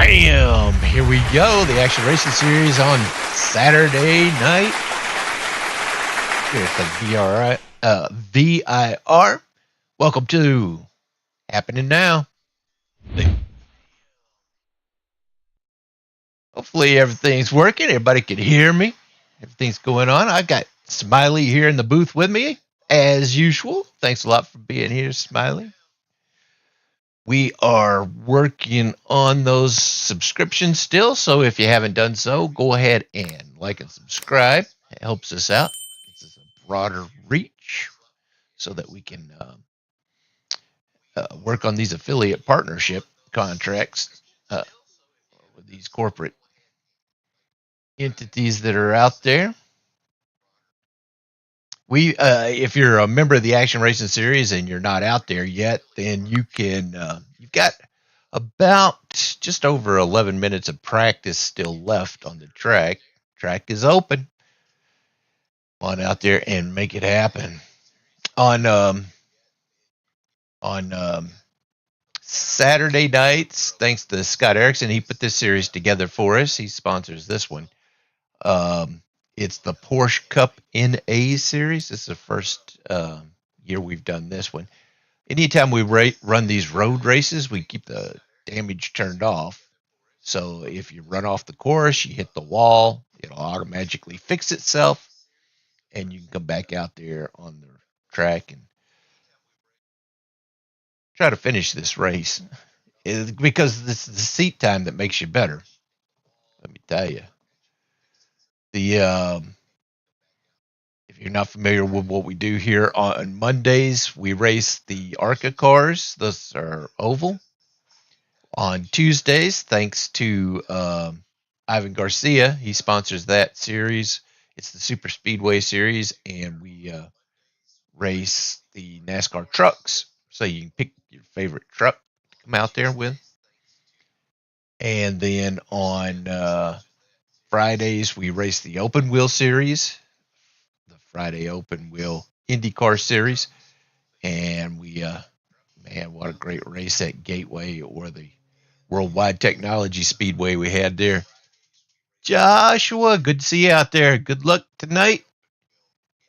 Bam! Here we go. The Action Racing Series on Saturday night. Here at the VIR. Welcome to Happening Now. Hopefully everything's working. Everybody can hear me. Everything's going on. I got Smiley here in the booth with me, as usual. Thanks a lot for being here, Smiley. We are working on those subscriptions still, so if you haven't done so, go ahead and like and subscribe. It helps us out. Gives us a broader reach so that we can work on these affiliate partnership contracts with these corporate entities that are out there. If you're a member of the Action Racing Series and you're not out there yet, then you can. You've got about just over 11 minutes of practice still left on the track. Track is open. On out there and make it happen. On Saturday nights, thanks to Scott Erickson, he put this series together for us. He sponsors this one. It's the Porsche Cup NA series. This is the first year we've done this one. Anytime we run these road races, we keep the damage turned off. So if you run off the course, you hit the wall, it'll automatically fix itself, and you can come back out there on the track and try to finish this race. Because it's the seat time that makes you better. Let me tell you. If you're not familiar with what we do here on Mondays, we race the ARCA cars. Those are oval. On Tuesdays, thanks to Ivan Garcia, he sponsors that series. It's the Super Speedway series, and we race the NASCAR trucks. So you can pick your favorite truck to come out there with. And then on Fridays, we race the Open Wheel Series, the Friday Open Wheel IndyCar Series. And man, what a great race at Gateway, or the Worldwide Technology Speedway we had there. Joshua, good to see you out there. Good luck tonight.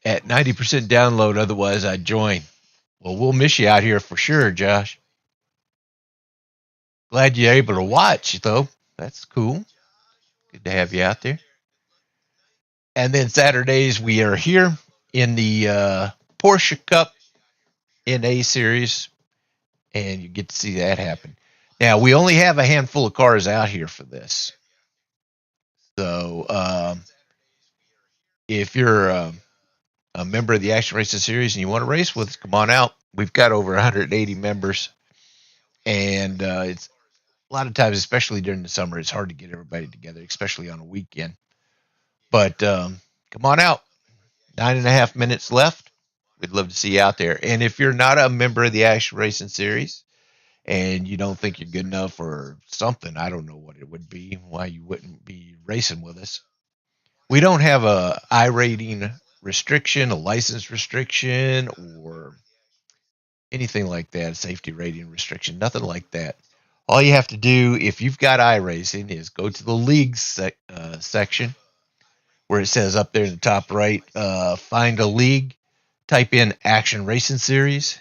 At 90% download, otherwise I'd join. Well, we'll miss you out here for sure, Josh. Glad you're able to watch, though. That's cool. Good to have you out there. And then Saturdays, we are here in the Porsche Cup NA series, and you get to see that happen. Now, we only have a handful of cars out here for this. So, if you're a member of the Action Racing Series and you want to race with us, come on out. We've got over 180 members, and it's a lot of times, especially during the summer, it's hard to get everybody together, especially on a weekend. But come on out. 9.5 minutes left. We'd love to see you out there. And if you're not a member of the Action Racing Series and you don't think you're good enough or something, I don't know what it would be, why you wouldn't be racing with us. We don't have a I-rating restriction, a license restriction, or anything like that, a safety rating restriction, nothing like that. All you have to do, if you've got iRacing, is go to the leagues section where it says up there in the top right, find a league, type in Action Racing Series,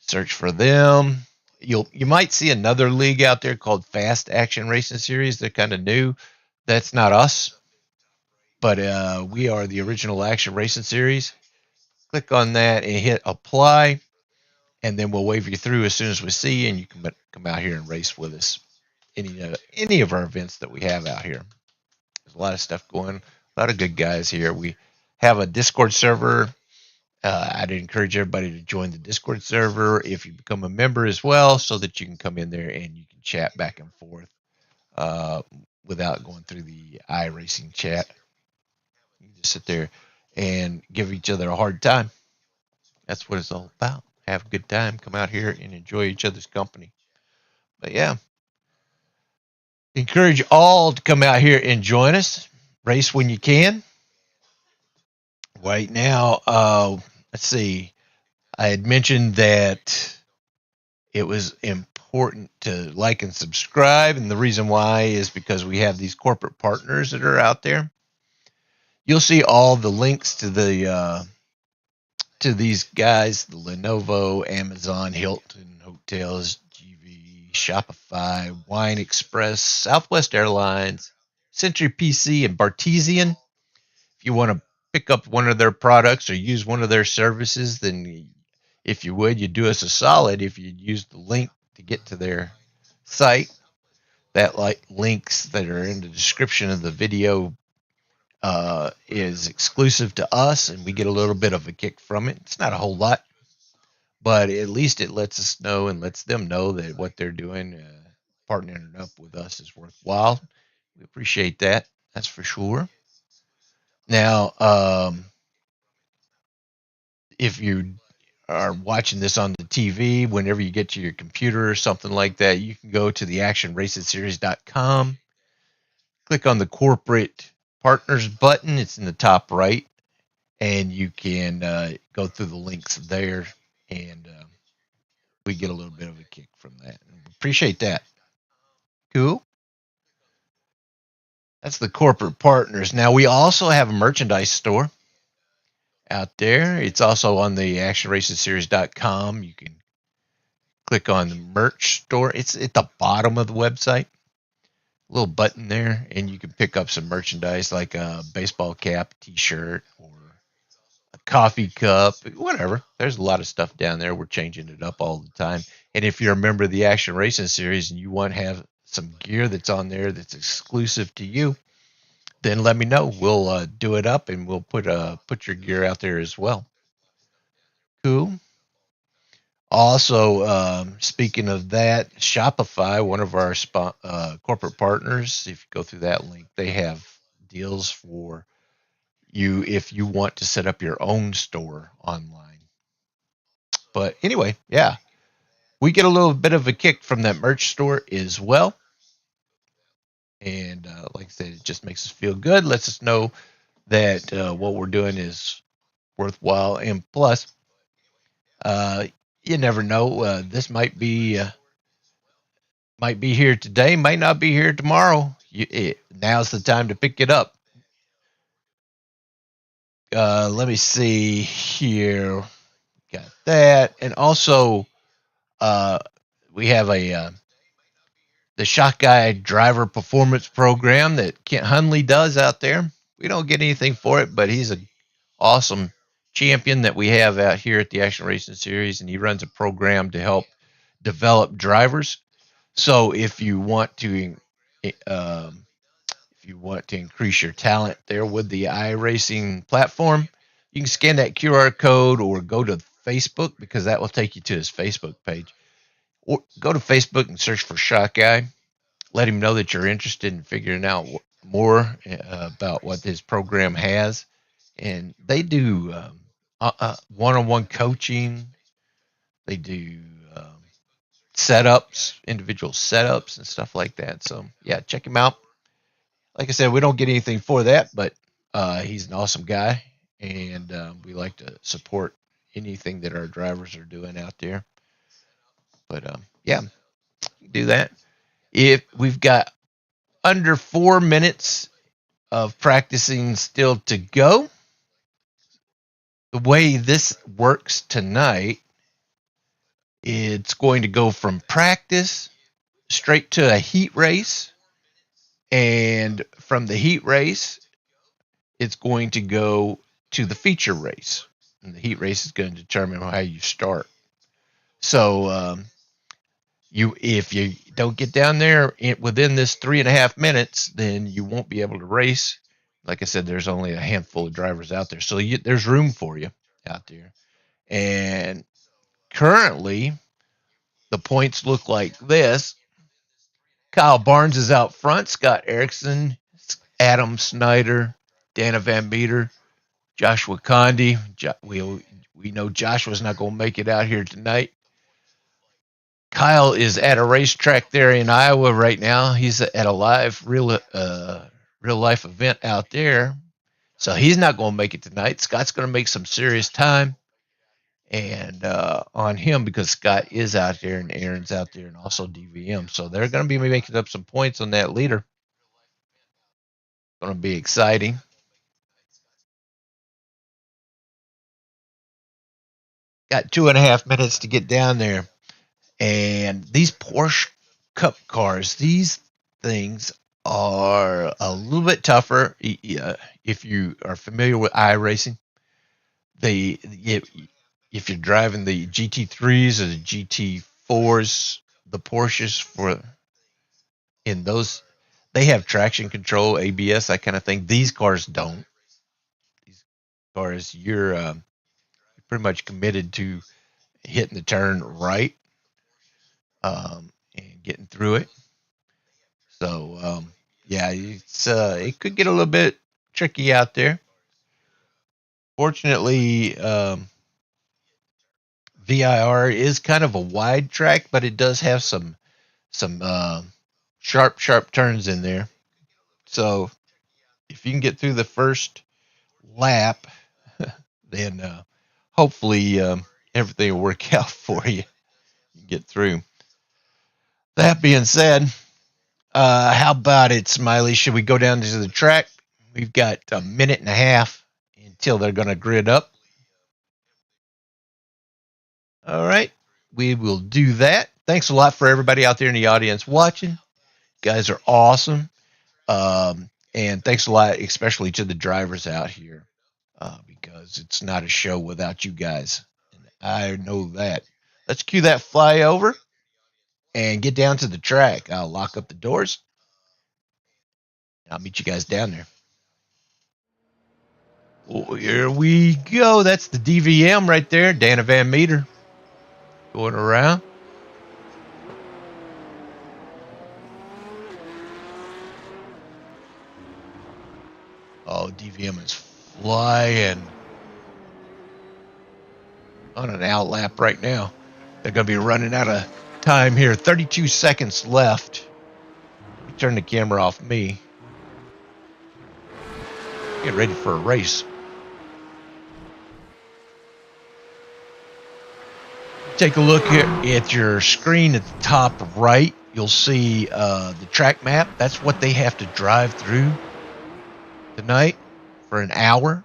search for them. You might see another league out there called Fast Action Racing Series. They're kind of new. That's not us, but we are the original Action Racing Series. Click on that and hit apply, and then we'll wave you through as soon as we see you, and you can come out here and race with us. Any of our events that we have out here. There's a lot of stuff going, a lot of good guys here. We have a Discord server. I'd encourage everybody to join the Discord server if you become a member as well, so that you can come in there and you can chat back and forth without going through the iRacing chat. You can just sit there and give each other a hard time. That's what it's all about. Have a good time. Come out here and enjoy each other's company. But yeah, encourage all to come out here and join us. Race when you can. Right now, let's see. I had mentioned that it was important important to like and subscribe. And the reason why is because we have these corporate partners that are out there. You'll see all the links to these guys: the Lenovo, Amazon, Hilton Hotels, GV, Shopify, Wine Express, Southwest Airlines, Century PC, and Bartesian. If you want to pick up one of their products or use one of their services, then if you would, you'd do us a solid if you'd use the link to get to their site. That links that are in the description of the video is exclusive to us, and we get a little bit of a kick from it. It's not a whole lot, but at least it lets us know and lets them know that what they're doing, partnering up with us, is worthwhile. We appreciate that. That's for sure. Now, if you are watching this on the TV, whenever you get to your computer or something like that, you can go to the actionracingseries.com, click on the corporate partners button. It's in the top right, and you can go through the links there, and we get a little bit of a kick from that. Appreciate that. Cool. That's the corporate partners. Now, we also have a merchandise store out there. It's also on the actionracingseries.com. You can click on the merch store. It's at the bottom of the website. A little button there, and you can pick up some merchandise like a baseball cap, t-shirt, or a coffee cup, whatever. There's a lot of stuff down there. We're changing it up all the time. And if you're a member of the Action Racing Series and you want to have some gear that's on there that's exclusive to you, then let me know. We'll do it up, and we'll put your gear out there as well. Cool. Also, speaking of that, Shopify, one of our corporate partners, if you go through that link, they have deals for you if you want to set up your own store online. But anyway, yeah, we get a little bit of a kick from that merch store as well. And like I said, it just makes us feel good, lets us know that what we're doing is worthwhile. And plus, you never know. This might be here today, might not be here tomorrow. Now's the time to pick it up. Let me see here. Got that, and also we have the Shot Guy Driver Performance Program that Kent Hunley does out there. We don't get anything for it, but he's an awesome champion that we have out here at the Action Racing Series, and he runs a program to help develop drivers. So if you want to increase your talent there with the iRacing platform, you can scan that QR code or go to Facebook, because that will take you to his Facebook page. Or go to Facebook and search for Shot Guy. Let him know that you're interested in figuring out more about what his program has. And they do one-on-one coaching. They do setups, individual setups, and stuff like that. So, yeah, check him out. Like I said, we don't get anything for that, but he's an awesome guy, and we like to support anything that our drivers are doing out there. But, yeah, do that. If we've got under 4 minutes of practicing still to go, the way this works tonight, it's going to go from practice straight to a heat race. And from the heat race, it's going to go to the feature race. And the heat race is going to determine how you start. So if you don't get down there within this 3.5 minutes, then you won't be able to race. Like I said, there's only a handful of drivers out there. So there's room for you out there. And currently, the points look like this. Kyle Barnes is out front. Scott Erickson, Adam Snyder, Dana Van Meter, Joshua Condi. We know Joshua's not going to make it out here tonight. Kyle is at a racetrack there in Iowa right now. He's at a live real life event out there. So he's not going to make it tonight. Scott's going to make some serious time. and on him because Scott is out there and Aaron's out there and also DVM. So they're going to be making up some points on that leader. Going to be exciting. Got 2.5 minutes to get down there. And these Porsche Cup cars, these things are a little bit tougher. If you are familiar with iRacing, if you're driving the GT3s or the GT4s, the Porsches in those, they have traction control, ABS, that kind of thing. These cars don't. These cars, you're pretty much committed to hitting the turn right, and getting through it. So yeah, it could get a little bit tricky out there. Fortunately, VIR is kind of a wide track, but it does have some sharp turns in there. So if you can get through the first lap, then hopefully everything will work out for you. You get through. That being said, how about it, Smiley? Should we go down to the track? We've got a minute and a half until they're going to grid up. All right, we will do that. Thanks a lot for everybody out there in the audience watching. You guys are awesome. And thanks a lot, especially to the drivers out here, because it's not a show without you guys. And I know that. Let's cue that flyover and get down to the track. I'll lock up the doors. I'll meet you guys down there. Oh, here we go. That's the DVM right there. Dana Van Meter going around. Oh, DVM is flying on an out lap right now. They're going to be running out of time here. 32 seconds left. Turn the camera off me. Get ready for a race. Take a look here at your screen at the top right. You'll see the track map. That's what they have to drive through tonight for an hour.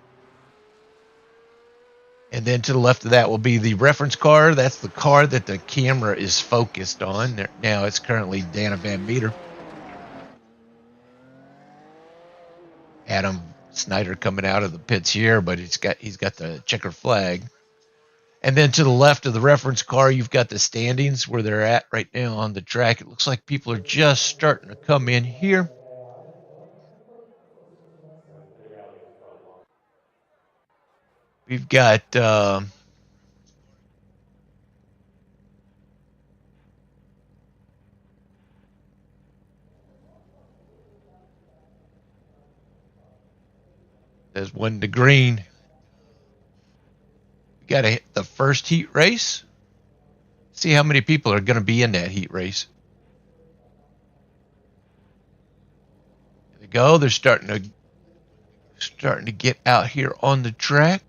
And then to the left of that will be the reference car. That's the car that the camera is focused on. Now it's currently Dana Van Meter. Adam Snyder coming out of the pits here, but he's got the checker flag. And then to the left of the reference car, you've got the standings where they're at right now on the track. It looks like people are just starting to come in here. We've got there's one to green. We got to hit the first heat race. See how many people are going to be in that heat race. There they go. They're starting to get out here on the track.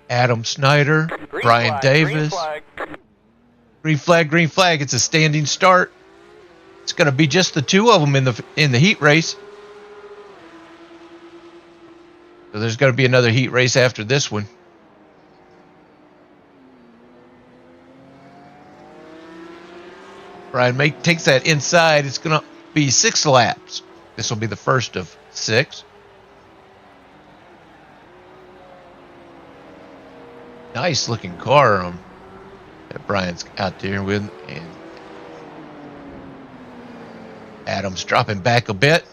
Adam Snyder, Brian Davis. Green flag. It's a standing start. It's going to be just the two of them in the heat race. So there's going to be another heat race after this one. Brian takes that inside. It's going to be 6 laps. This will be the first of 6. Nice looking car that Brian's out there with. And Adam's dropping back a bit.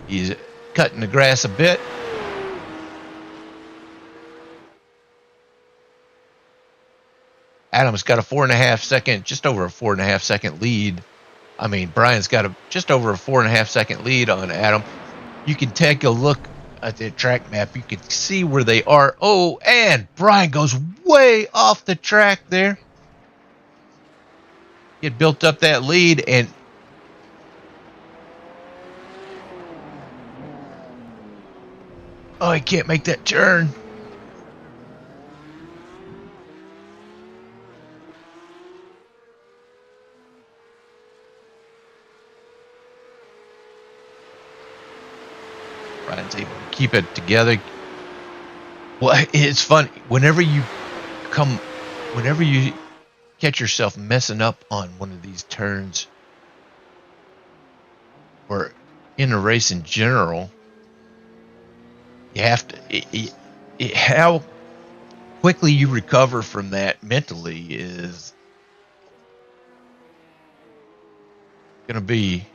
He's cutting the grass a bit. Adam's got a 4.5 second, just over a 4.5 second lead. I mean, Brian's got just over a 4.5 second lead on Adam. You can take a look at the track map. You can see where they are. Oh, and Brian goes way off the track there. He had built up that lead, and he can't make that turn. Brian's able to keep it together. Well, it's fun whenever you catch yourself messing up on one of these turns, or in a race in general. You have to. How quickly you recover from that mentally is going to be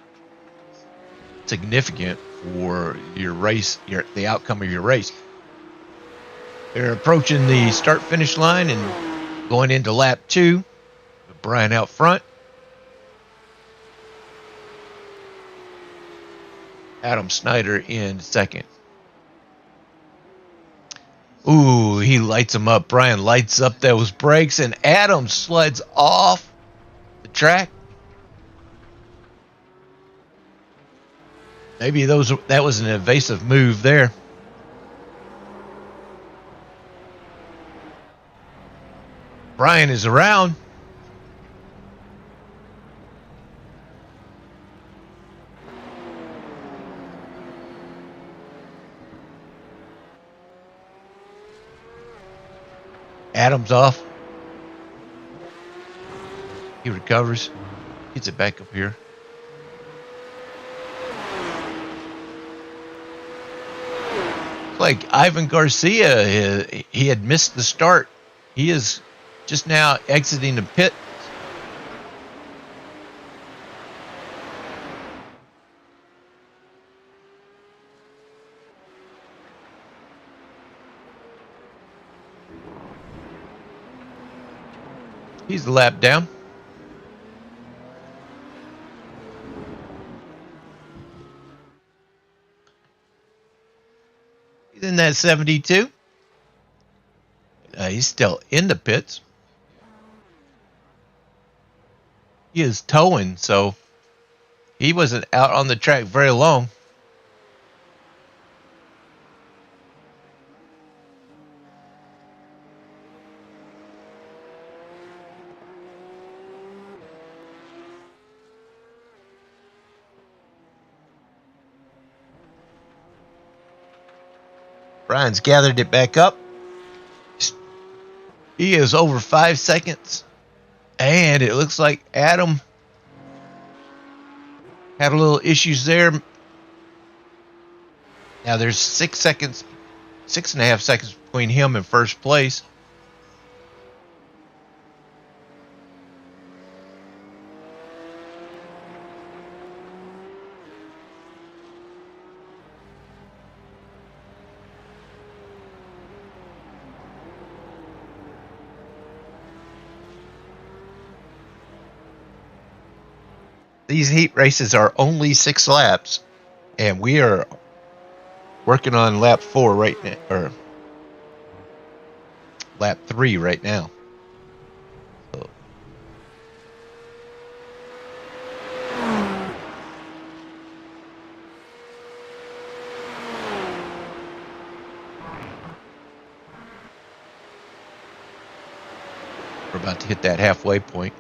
significant for your race, the outcome of your race. They're approaching the start-finish line and going into lap 2. With Brian out front. Adam Snyder in second. Ooh, he lights him up. Brian lights up those brakes, and Adam slides off the track. Maybe that was an evasive move there. Brian is around. Adam's off. He recovers. Gets it back up here. It's like Ivan Garcia, he had missed the start. He is just now exiting the pit. He's the lap down. He's in that 72. He's still in the pits. He is towing, so he wasn't out on the track very long. Brian's gathered it back up. He is over 5 seconds. And it looks like Adam had a little issues there. Now there's 6.5 seconds between him and first place. These heat races are only 6 laps, and we are working on lap 4 right now, or lap 3 right now. So. We're about to hit that halfway point.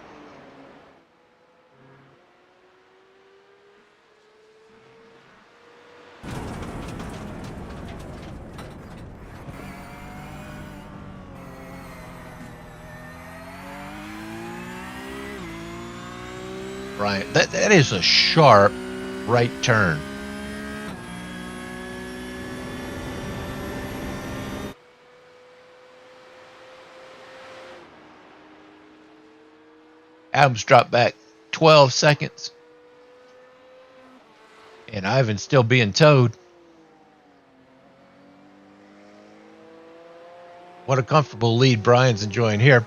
Right, that is a sharp right turn. Adams dropped back 12 seconds. And Ivan's still being towed. What a comfortable lead Brian's enjoying here.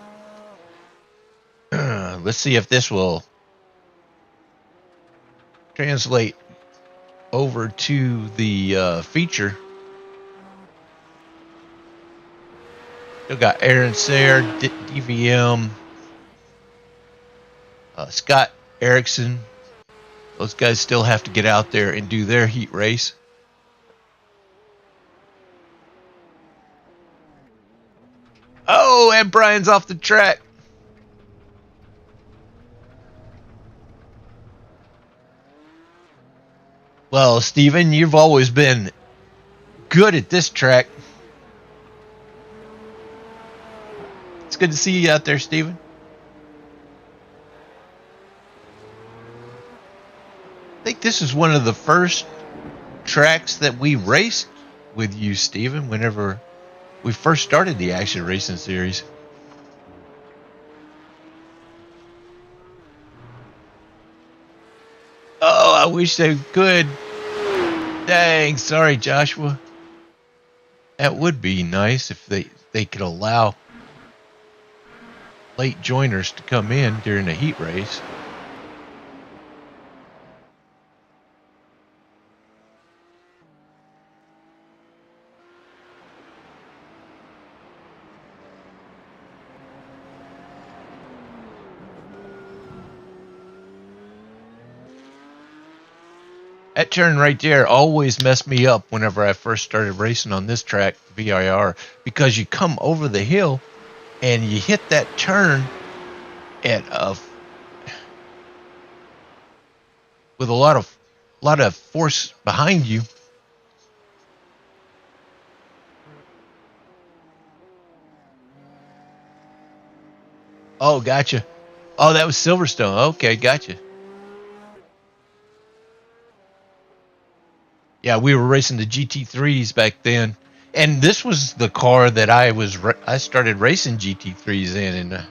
Let's see if this will translate over to the feature. Still got Aaron Sayre, DVM, Scott Erickson. Those guys still have to get out there and do their heat race. Oh, and Brian's off the track. Well, Steven, you've always been good at this track. It's good to see you out there, Steven. I think this is one of the first tracks that we raced with you, Steven, whenever we first started the Action Racing Series. Oh, I wish they could. Dang, sorry, Joshua. That would be nice if they could allow late joiners to come in during a heat race. That turn right there always messed me up whenever I first started racing on this track, VIR, because you come over the hill and you hit that turn at with a lot of force behind you. Oh, gotcha. Oh, that was Silverstone. Okay, gotcha. Yeah, we were racing the GT3s back then, and this was the car that I started racing GT3s in. And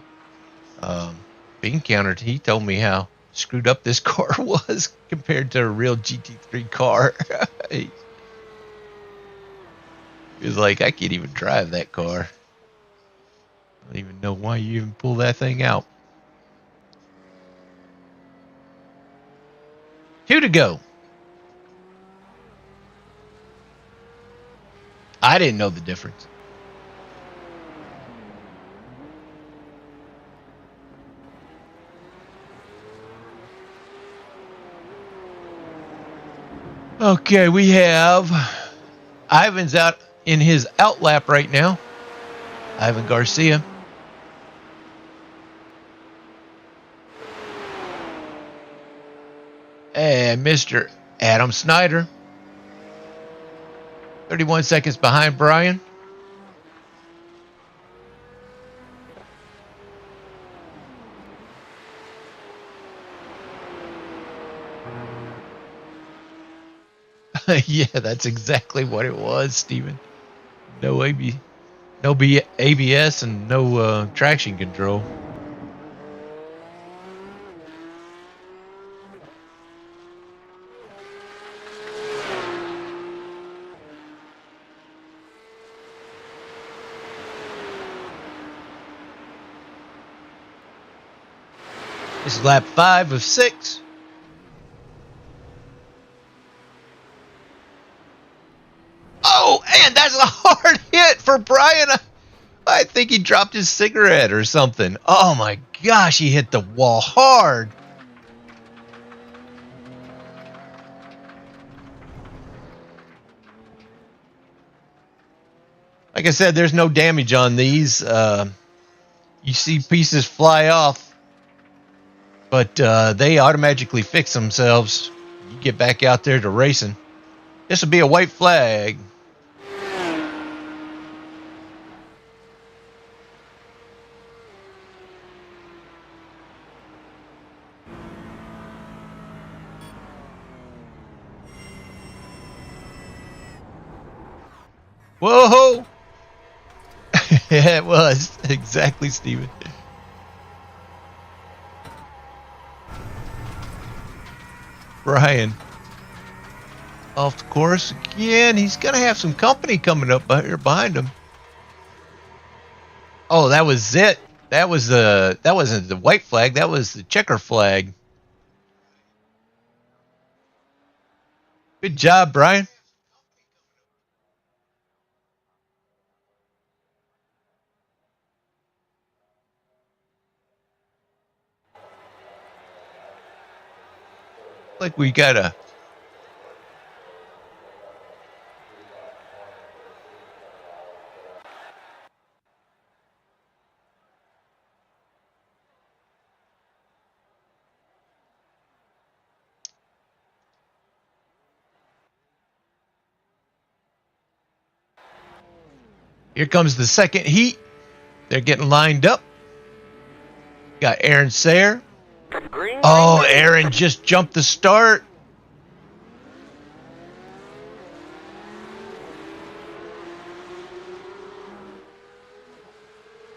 being countered, he told me how screwed up this car was compared to a real GT3 car. He was like, I can't even drive that car. I don't even know why you even pull that thing out. 2 to go. I didn't know the difference. Okay, we have Ivan's out in his outlap right now. Ivan Garcia. And Mr. Adam Snyder. 31 seconds behind Brian. Yeah, that's exactly what it was, Steven. No ABS and no traction control. This is lap 5 of 6. Oh, and that's a hard hit for Brian. I think he dropped his cigarette or something. Oh my gosh, he hit the wall hard. Like I said, there's no damage on these. You see pieces fly off, but they automatically fix themselves. You get back out there to racing. This will be a white flag. Whoa! Yeah, it was. Exactly, Steven. Brian off the course again. He's going to have some company coming up here behind him. Oh, that was it. That wasn't the white flag. That was the checker flag. Good job, Brian. Like we got a. Here comes the second heat. They're getting lined up. Got Aaron Sayre. Oh, Aaron just jumped the start.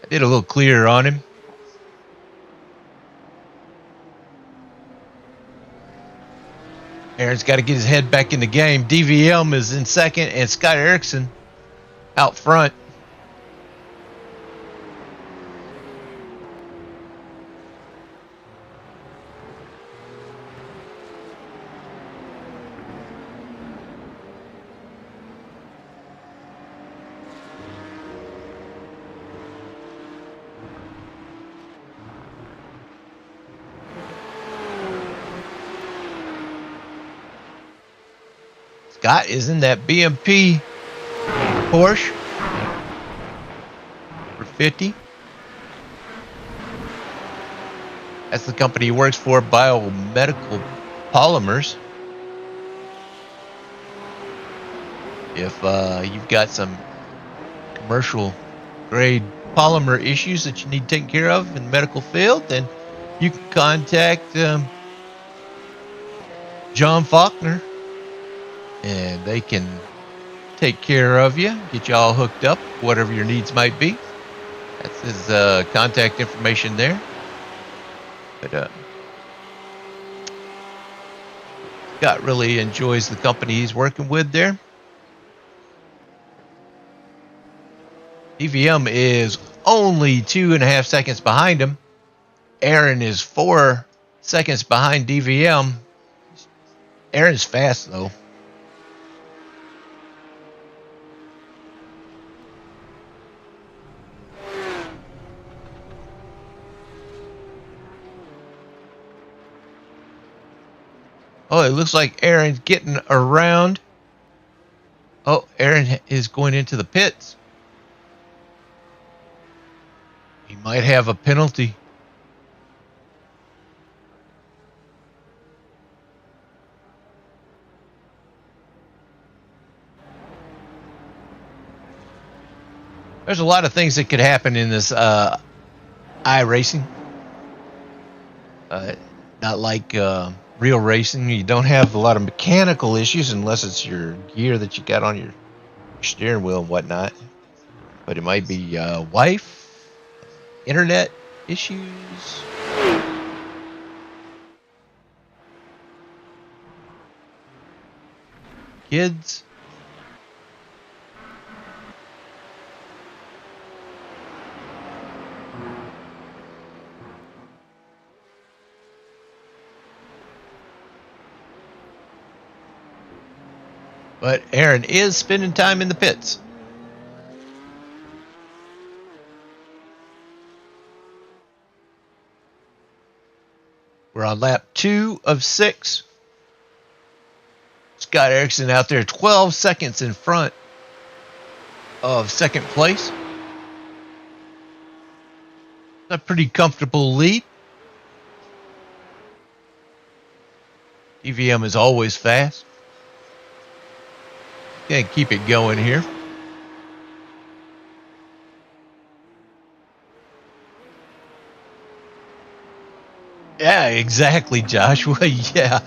I did a little clearer on him. Aaron's got to get his head back in the game. DVM is in second, and Scott Erickson out front. Scott is in that BMP Porsche for 50. That's the company he works for, Biomedical Polymers. If you've got some commercial grade polymer issues that you need taken care of in the medical field, then you can contact John Faulkner, and they can take care of you, get you all hooked up, whatever your needs might be. That's his contact information there. But Scott really enjoys the company he's working with there. DVM is only 2.5 seconds behind him. Aaron is 4 seconds behind DVM. Aaron's fast, though. Oh, it looks like Aaron's getting around. Oh, Aaron is going into the pits. He might have a penalty. There's a lot of things that could happen in this iRacing. Not like real racing. You don't have a lot of mechanical issues unless it's your gear that you got on your steering wheel and whatnot. But it might be wife, internet issues. Kids. But Aaron is spending time in the pits. We're on lap 2 of 6. Scott Erickson out there 12 seconds in front of second place. A pretty comfortable lead. EVM is always fast. Gonna keep it going here. Yeah, exactly, Joshua. Yeah.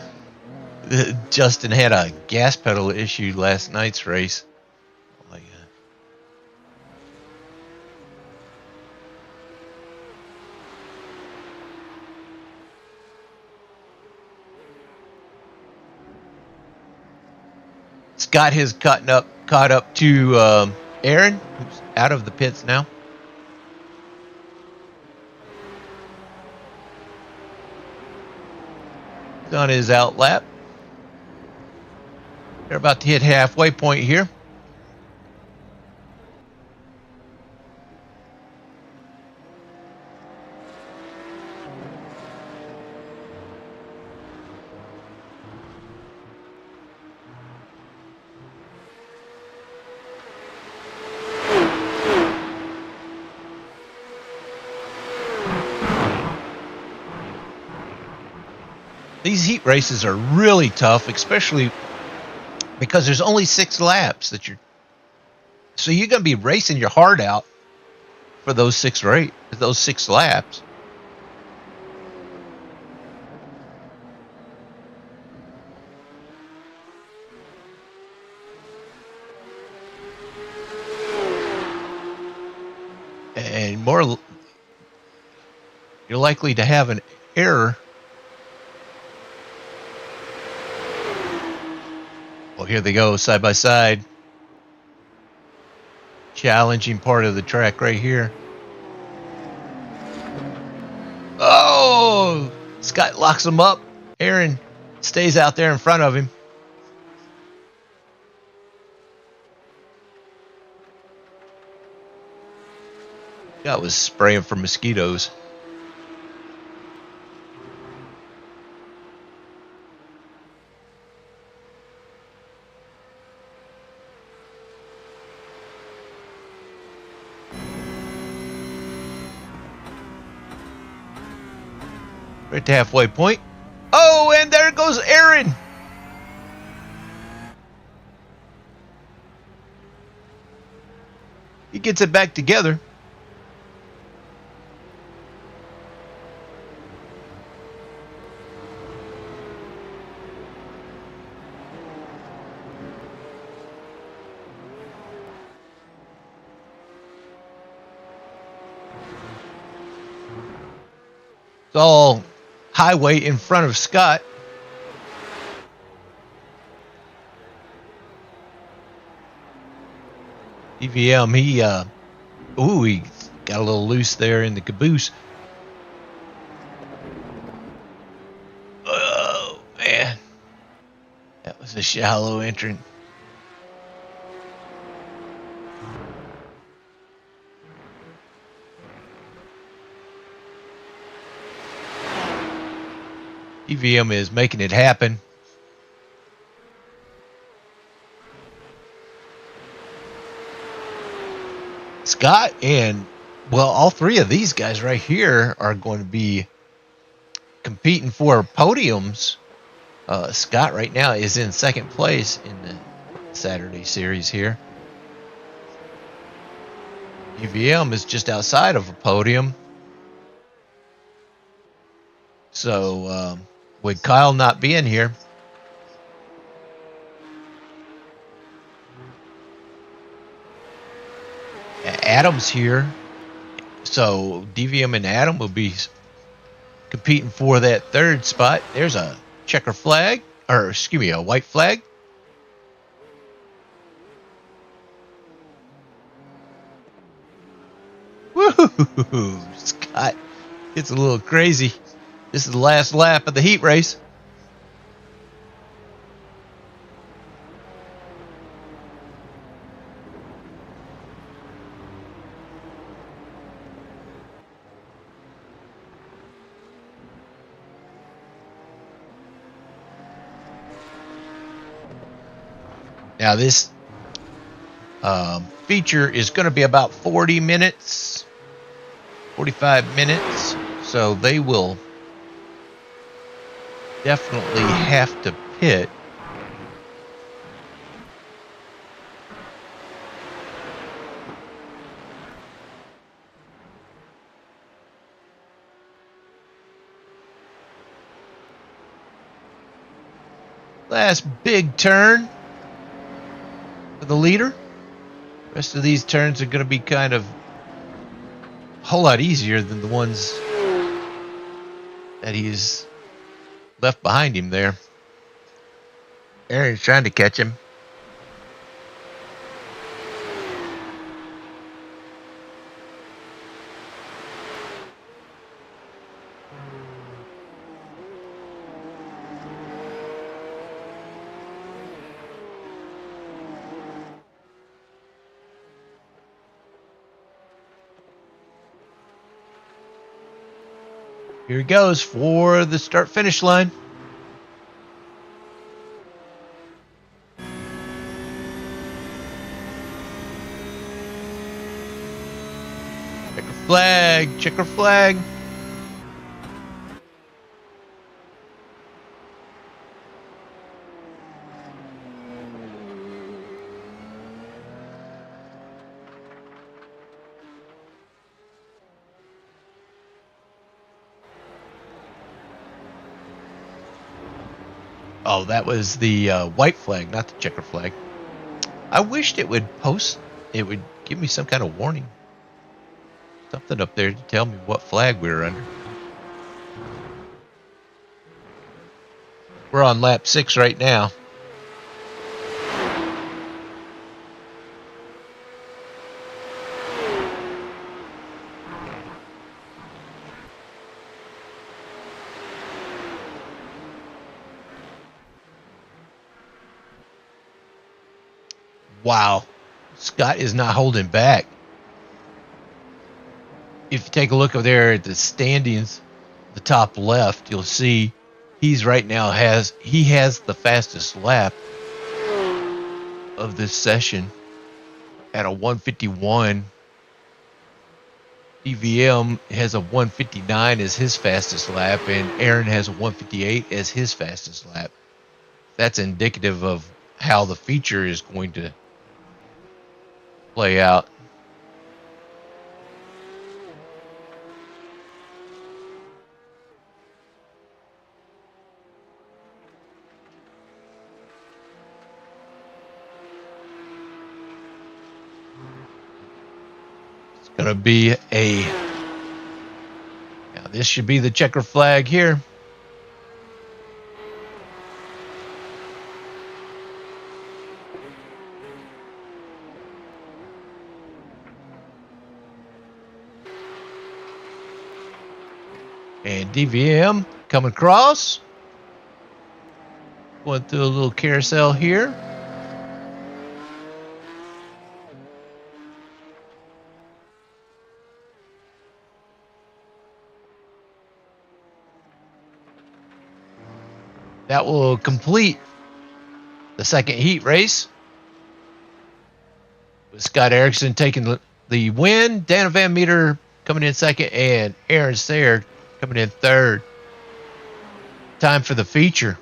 Justin had a gas pedal issue last night's race. Oh my God. Scott has caught up to Aaron, who's out of the pits now. He's on his out lap. They're about to hit halfway point here. These heat races are really tough, especially because there's only 6 laps so you're going to be racing your heart out for those 6 laps. And you're likely to have an error. Well, here they go, side by side. Challenging part of the track right here. Oh, Scott locks him up. Aaron stays out there in front of him. Scott was spraying for mosquitoes. Right to halfway point. Oh, and there goes Aaron. He gets it back together. It's all highway in front of Scott. DVM, he got a little loose there in the caboose. Oh, man. That was a shallow entrant. DVM is making it happen. Scott and, well, all 3 of these guys right here are going to be competing for podiums. Scott right now is in 2nd place in the Saturday series here. DVM is just outside of a podium. So, with Kyle not being here, Adam's here. So, DVM and Adam will be competing for that 3rd spot. There's a checker flag, or excuse me, a white flag. Woo! Scott gets a little crazy. This is the last lap of the heat race. Now this feature is going to be about 40 minutes, 45 minutes. So they will definitely have to pit. Last big turn for the leader. The rest of these turns are going to be kind of a whole lot easier than the ones that he's left behind him there. Aaron's trying to catch him. Here he goes for the start-finish line. Checker flag, checker flag. Oh, that was the white flag, not the checker flag. I wished it would give me some kind of warning. Something up there to tell me what flag we were under. We're on lap 6 right now. Wow. Scott is not holding back. If you take a look over there at the standings, the top left, you'll see he's right now has the fastest lap of this session at a 151. DVM has a 159 as his fastest lap, and Aaron has a 158 as his fastest lap. That's indicative of how the feature is going to play out. It's going to be now this should be the checker flag here. And DVM coming across. Going through a little carousel here. That will complete the second heat race, with Scott Erickson taking the win, Dan Van Meter coming in second, and Aaron Sayre coming in third. Time for the feature.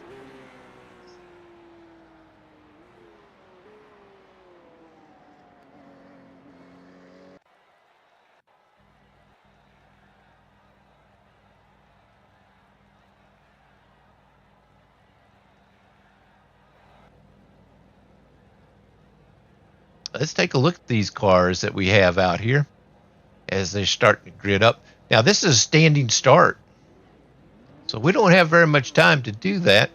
Let's take a look at these cars that we have out here as they start to grid up. Now, this is a standing start, so we don't have very much time to do that.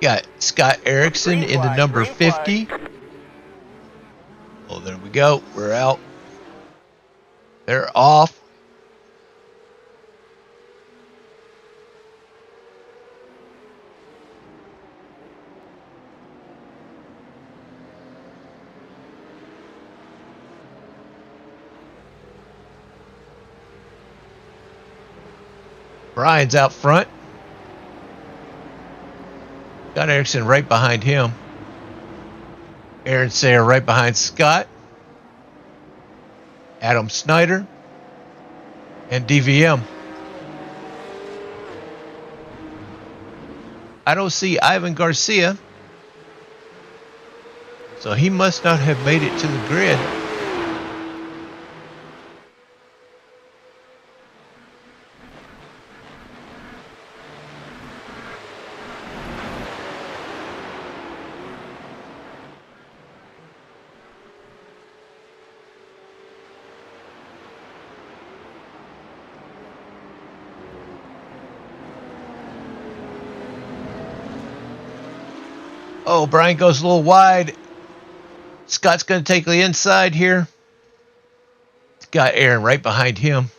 Got Scott Erickson in the number 50. Oh, there we go. We're out. They're off. Brian's out front. Scott Erickson right behind him. Aaron Sayre right behind Scott. Adam Snyder. And DVM. I don't see Ivan Garcia, so he must not have made it to the grid. Oh, Brian goes a little wide. Scott's going to take the inside here. Got Aaron right behind him.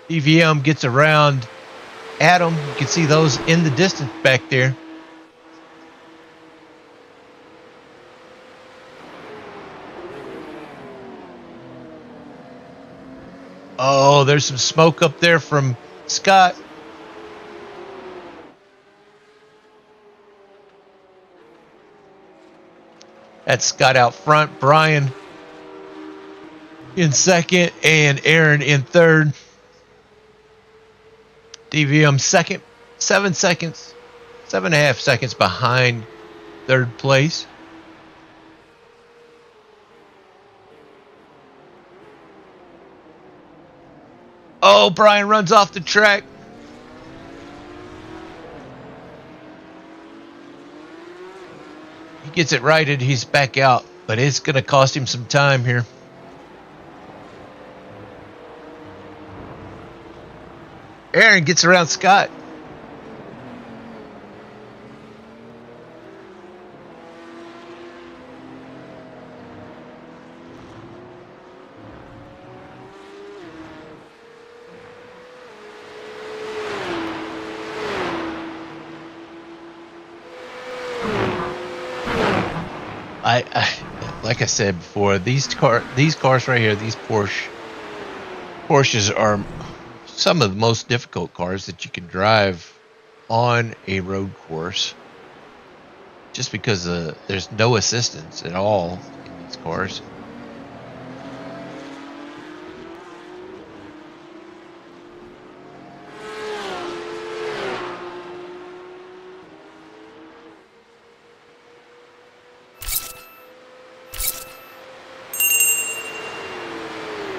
DVM gets around Adam. You can see those in the distance back there. Oh, there's some smoke up there from Scott. That's Scott out front, Brian in second, and Aaron in third. DVM second, 7.5 seconds behind third place. Oh, Brian runs off the track. He gets it righted. He's back out, but it's going to cost him some time here. Aaron gets around Scott. Like I said before, these cars right here, these Porsches are some of the most difficult cars that you can drive on a road course, just because there's no assistance at all in these cars.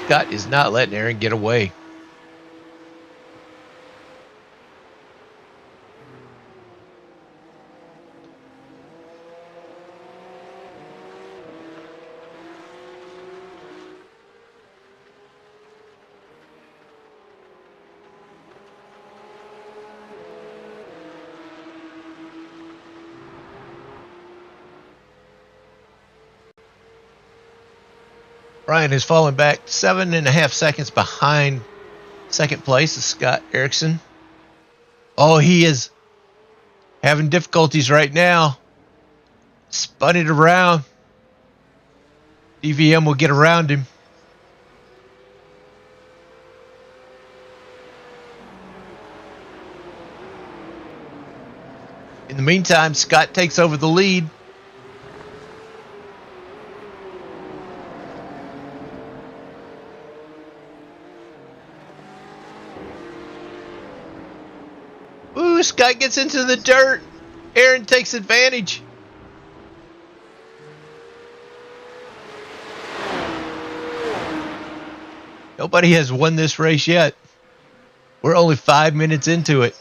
Scott is not letting Aaron get away. Brian has fallen back 7.5 seconds behind second place is Scott Erickson. Oh, he is having difficulties right now. Spun it around. DVM will get around him. In the meantime, Scott takes over the lead. Ooh, Scott gets into the dirt. Aaron takes advantage. Nobody has won this race yet. We're only 5 minutes into it.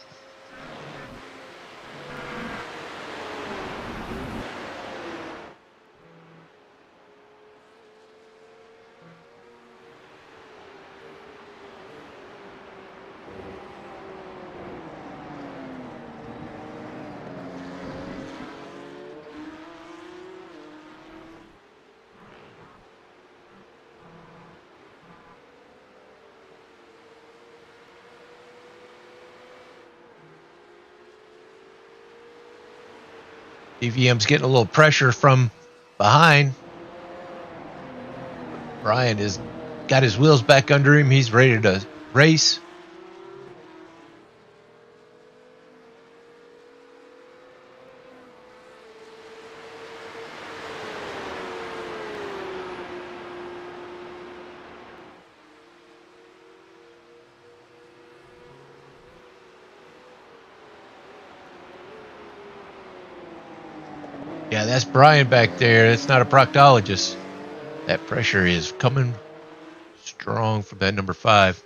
DVM's getting a little pressure from behind. Brian has got his wheels back under him. He's ready to race. Yeah, that's Brian back there. That's not a proctologist. That pressure is coming strong from that number 5.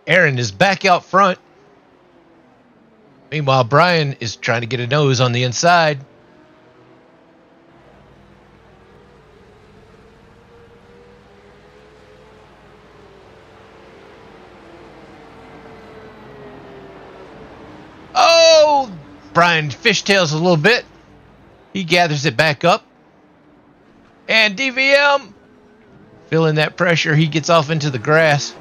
Aaron is back out front. Meanwhile, Brian is trying to get a nose on the inside. Oh, Brian fishtails a little bit. He gathers it back up. And DVM, feeling that pressure, he gets off into the grass.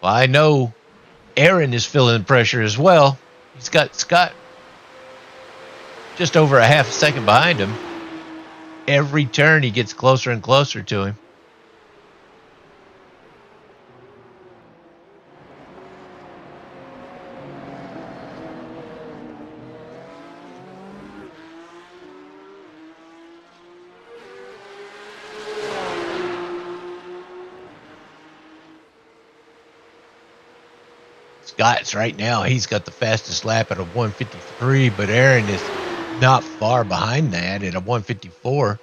Well, I know Aaron is feeling pressure as well. He's got Scott just over a half a second behind him. every turn he gets closer and closer to him. Scott's right now, he's got the fastest lap at a 153, but Aaron is not far behind that at a 154.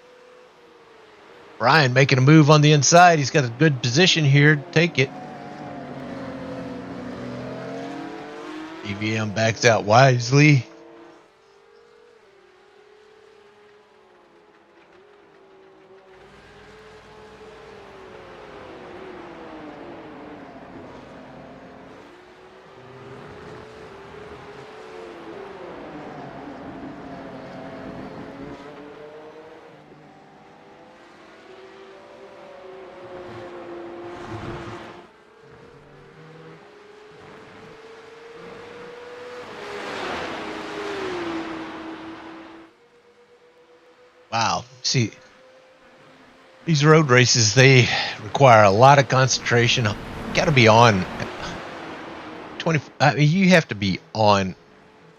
Brian making a move on the inside. He's got a good position here to take it. EVM backs out wisely. Wow. See, these road races, they require a lot of concentration. Got to be on 20. You have to be on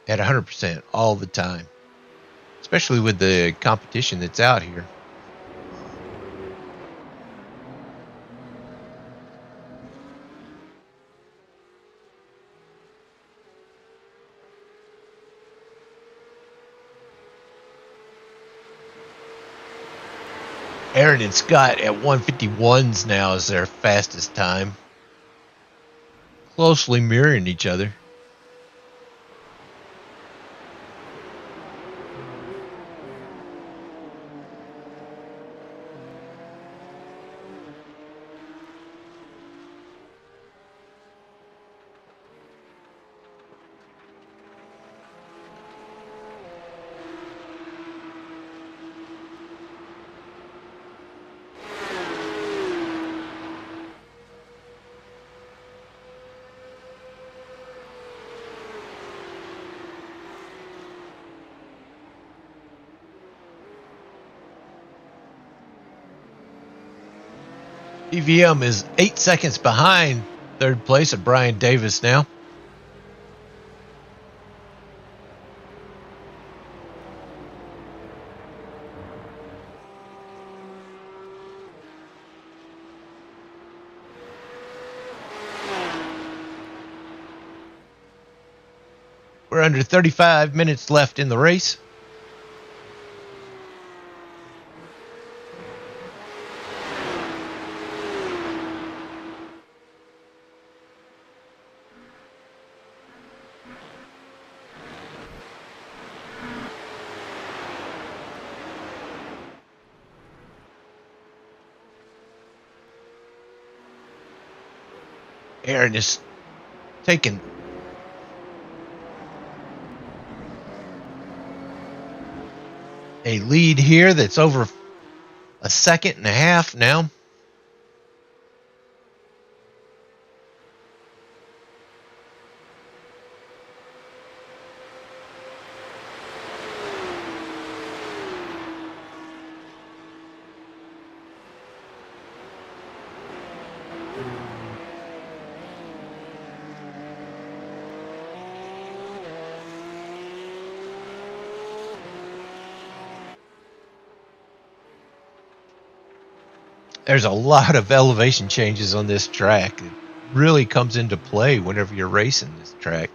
at 100% all the time, especially with the competition that's out here. Aaron and Scott at 151s now is their fastest time. Closely mirroring each other. EVM is 8 seconds behind third place at Brian Davis now. We're under 35 minutes left in the race. Aaron is taking a lead here that's over a second and a half now. There's a lot of elevation changes on this track. It really comes into play whenever you're racing this track.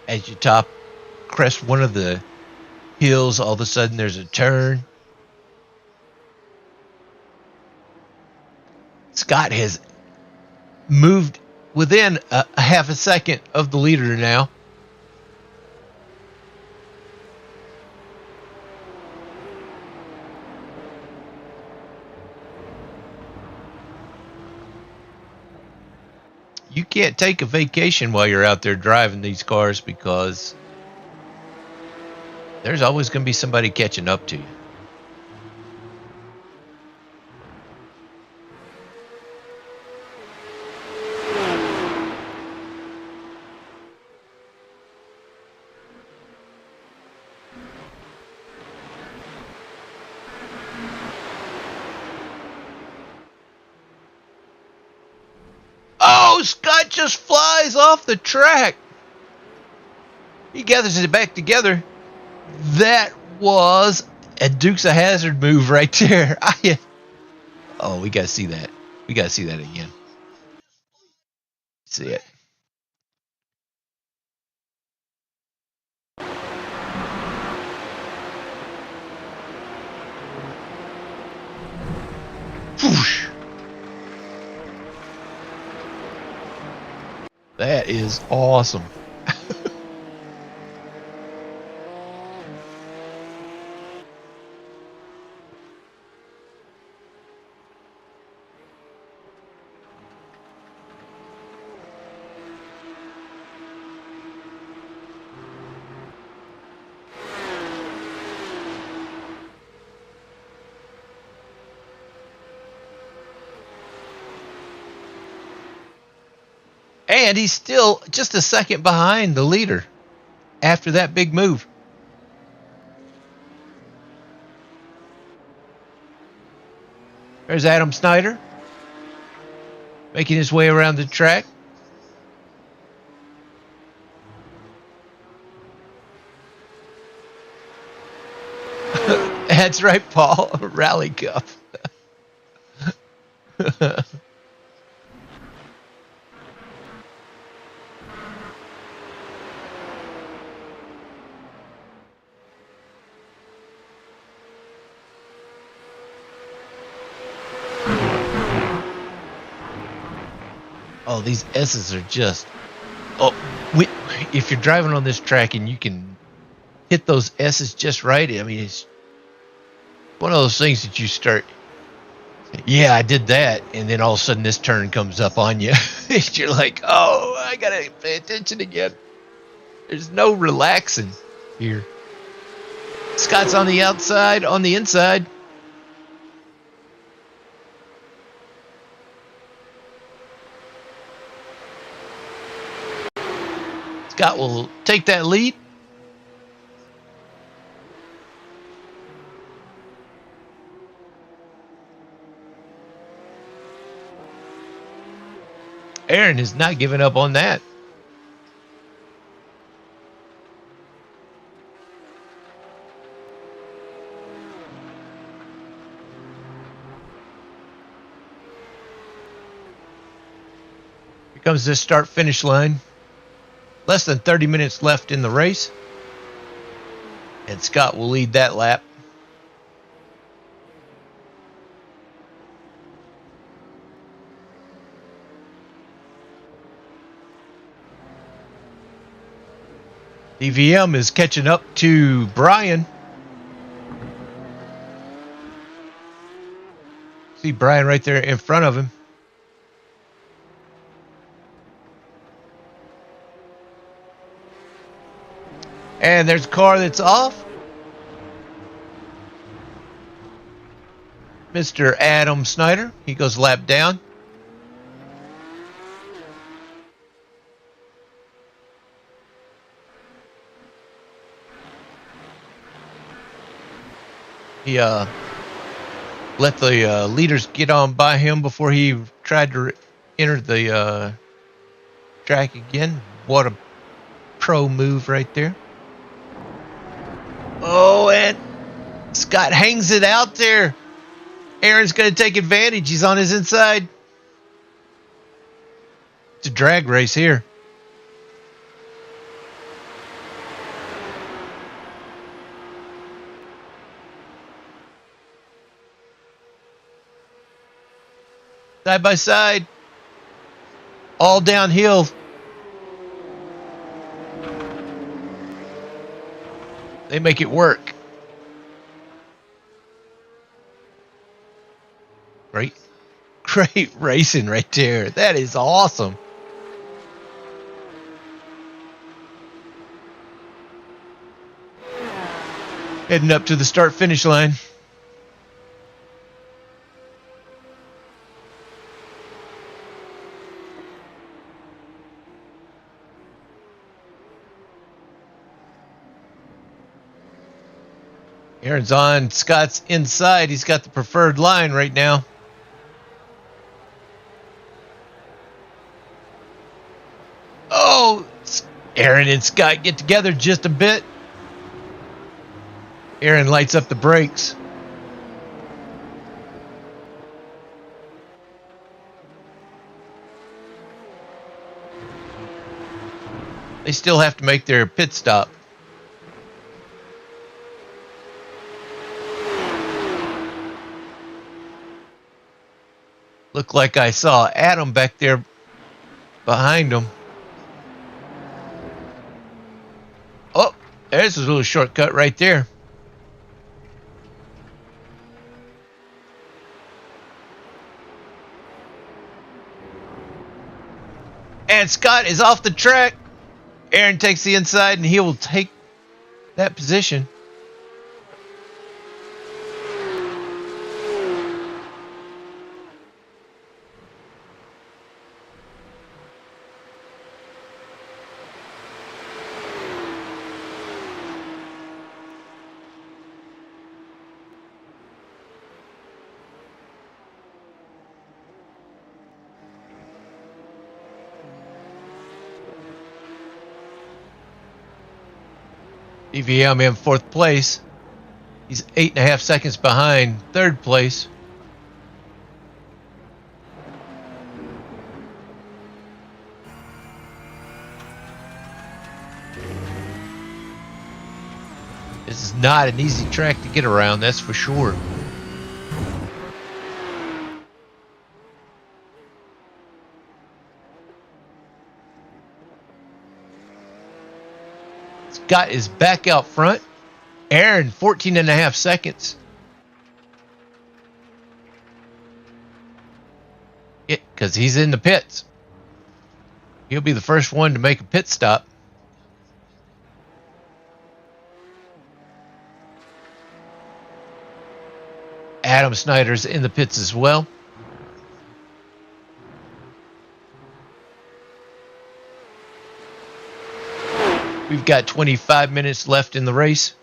As you crest one of the hills, all of a sudden there's a turn. Scott has moved within a half a second of the leader now. You can't take a vacation while you're out there driving these cars because there's always going to be somebody catching up to you. that just flies off the track. He gathers it back together. That was a Dukes of Hazzard move right there. Oh, we got to see that. We got to see that again. See it. Whoosh. That is awesome. And he's still just a second behind the leader after that big move. There's Adam Snyder making his way around the track. That's right, Paul. Rally Cup. Oh, these S's are just... Oh, if you're driving on this track and you can hit those S's just right, I mean, it's one of those things that you start... Yeah, I did that. And then all of a sudden this turn comes up on you. You're like, oh, I got to pay attention again. There's no relaxing here. Scott's on the outside, on the inside. Scott will take that lead. Aaron is not giving up on that. Here comes this start-finish line. Less than 30 minutes left in the race. And Scott will lead that lap. DVM is catching up to Brian. See Brian right there in front of him. And there's a car that's off. Mr. Adam Snyder. He goes lap down. He let the leaders get on by him before he tried to enter the track again. What a pro move right there. Oh, and Scott hangs it out there. Aaron's going to take advantage. He's on his inside. It's a drag race here. Side by side. All downhill. They make it work. Great racing right there. That is awesome. Heading up to the start-finish line. Aaron's on Scott's inside. He's got the preferred line right now. Aaron and Scott get together just a bit. Aaron lights up the brakes. They still have to make their pit stop. Looked like I saw Adam back there behind him. Oh, there's a little shortcut right there. And Scott is off the track. Aaron takes the inside, and he will take that position. EVM in fourth place. He's 8.5 seconds behind third place. This is not an easy track to get around, that's for sure. Scott is back out front. Aaron, 14.5 seconds. Because he's in the pits. He'll be the first one to make a pit stop. Adam Snyder's in the pits as well. We've got 25 minutes left in the race.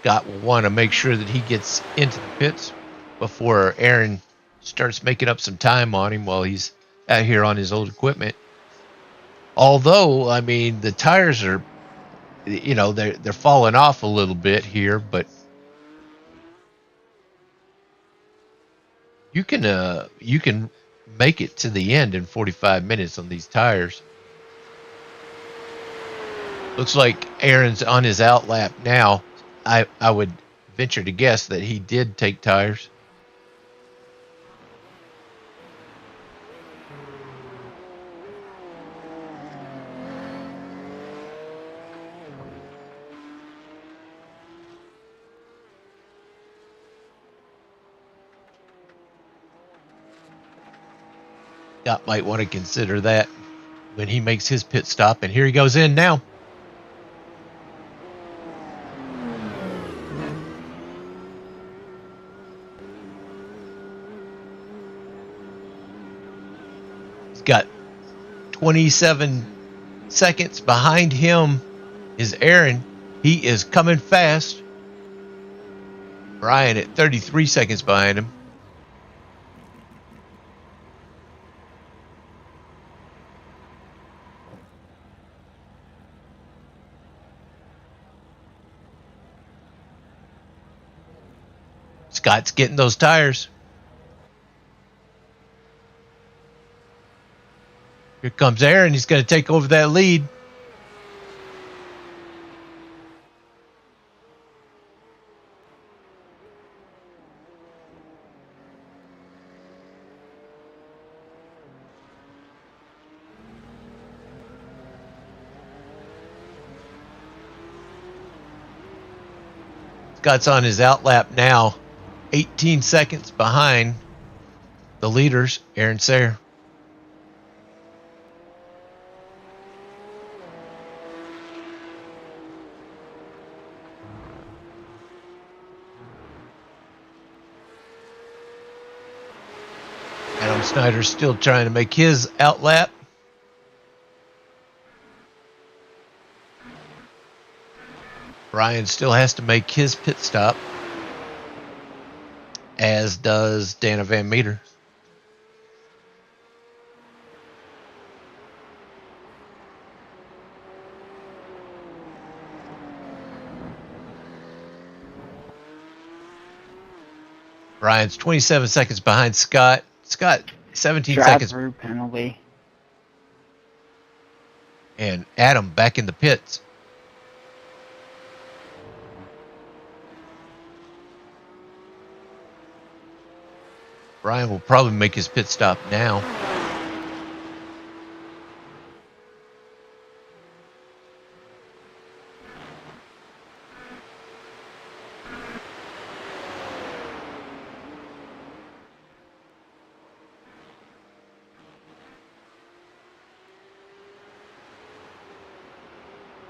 Scott will want to make sure that he gets into the pits before Aaron starts making up some time on him while he's out here on his old equipment. Although, I mean, the tires are, you know, they're falling off a little bit here, but you can make it to the end in 45 minutes on these tires. Looks like Aaron's on his outlap now. I would venture to guess that he did take tires. Scott might want to consider that when he makes his pit stop. And here he goes in now. He's got 27 seconds behind him is Aaron. He is coming fast. Brian at 33 seconds behind him. Scott's getting those tires. Here comes Aaron. He's going to take over that lead. Scott's on his outlap now. 18 seconds behind the leaders, Aaron Sayre. Adam Snyder's still trying to make his outlap. Brian still has to make his pit stop, as does Dana Van Meter. Brian's 27 seconds behind Scott. Scott, 17 seconds. Driver penalty. And Adam back in the pits. Brian will probably make his pit stop now.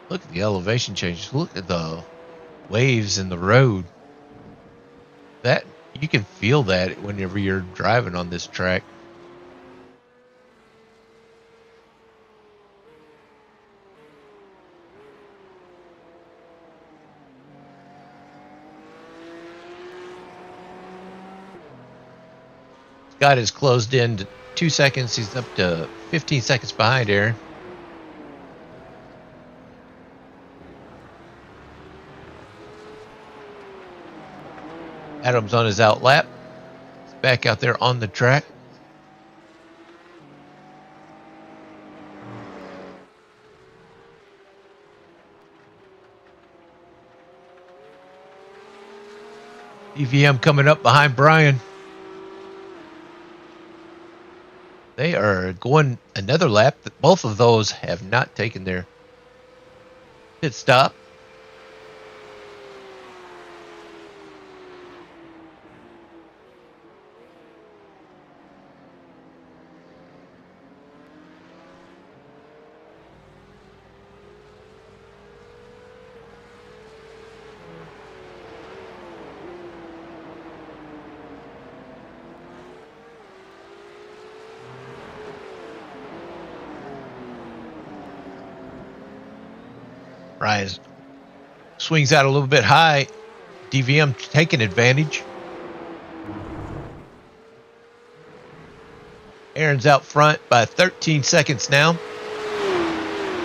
Look at the elevation changes. Look at the waves in the road. That you can feel that whenever you're driving on this track. Scott is closed in to 2 seconds. He's up to 15 seconds behind Aaron. Adam's on his out lap. He's back out there on the track. EVM coming up behind Brian. They are going another lap. Both of those have not taken their pit stop. Ryan swings out a little bit high. DVM taking advantage. Aaron's out front by 13 seconds now.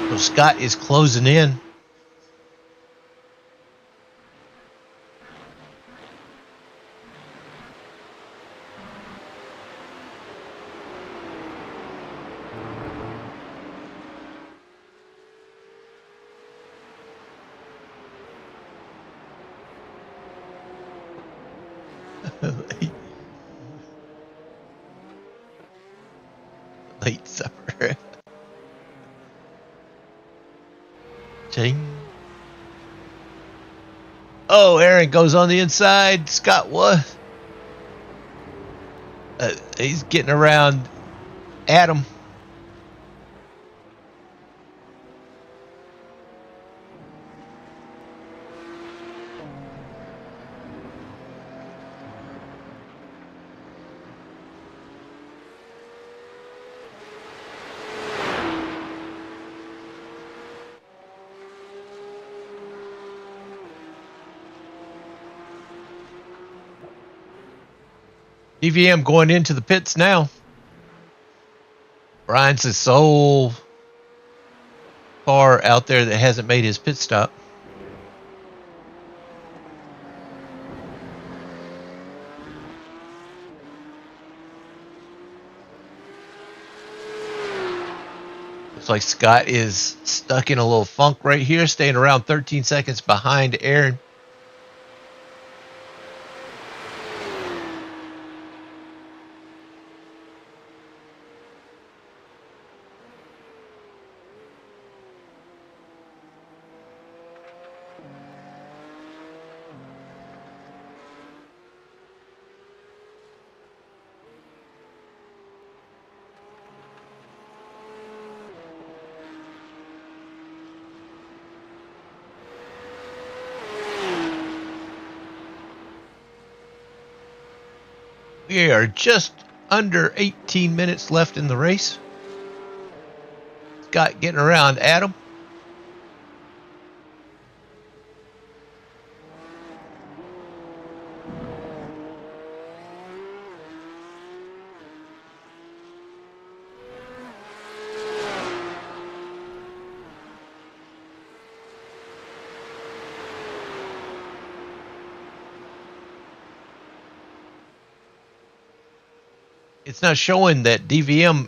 So Scott is closing in. Late supper. Ching. Oh, Aaron goes on the inside. Scott what? He's getting around Adam. DVM going into the pits now. Brian's the sole car out there that hasn't made his pit stop. Looks like Scott is stuck in a little funk right here, staying around 13 seconds behind Aaron. We are just under 18 minutes left in the race. Scott getting around Adam. It's not showing that DVM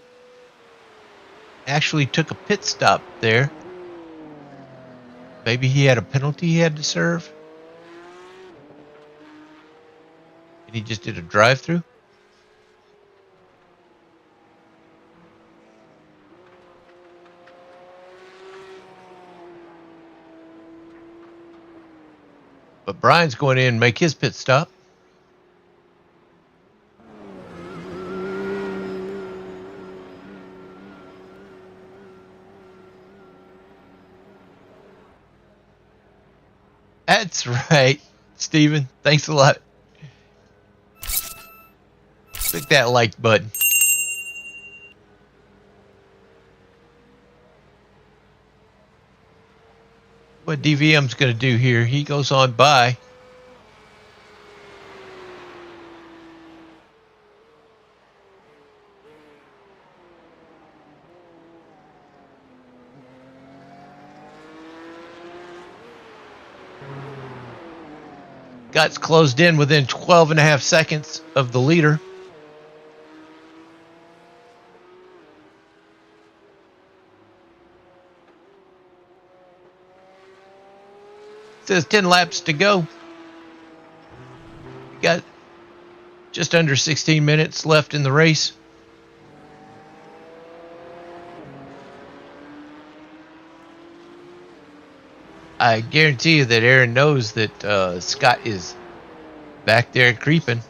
actually took a pit stop there. Maybe he had a penalty he had to serve. And he just did a drive-through. But Brian's going in and make his pit stop. That's right, Steven. Thanks a lot. Click that like button. What DVM's going to do here, he goes on by. Got's closed in within 12 and a half seconds of the leader. It says 10 laps to go. We got just under 16 minutes left in the race. I guarantee you that Aaron knows that Scott is back there creeping.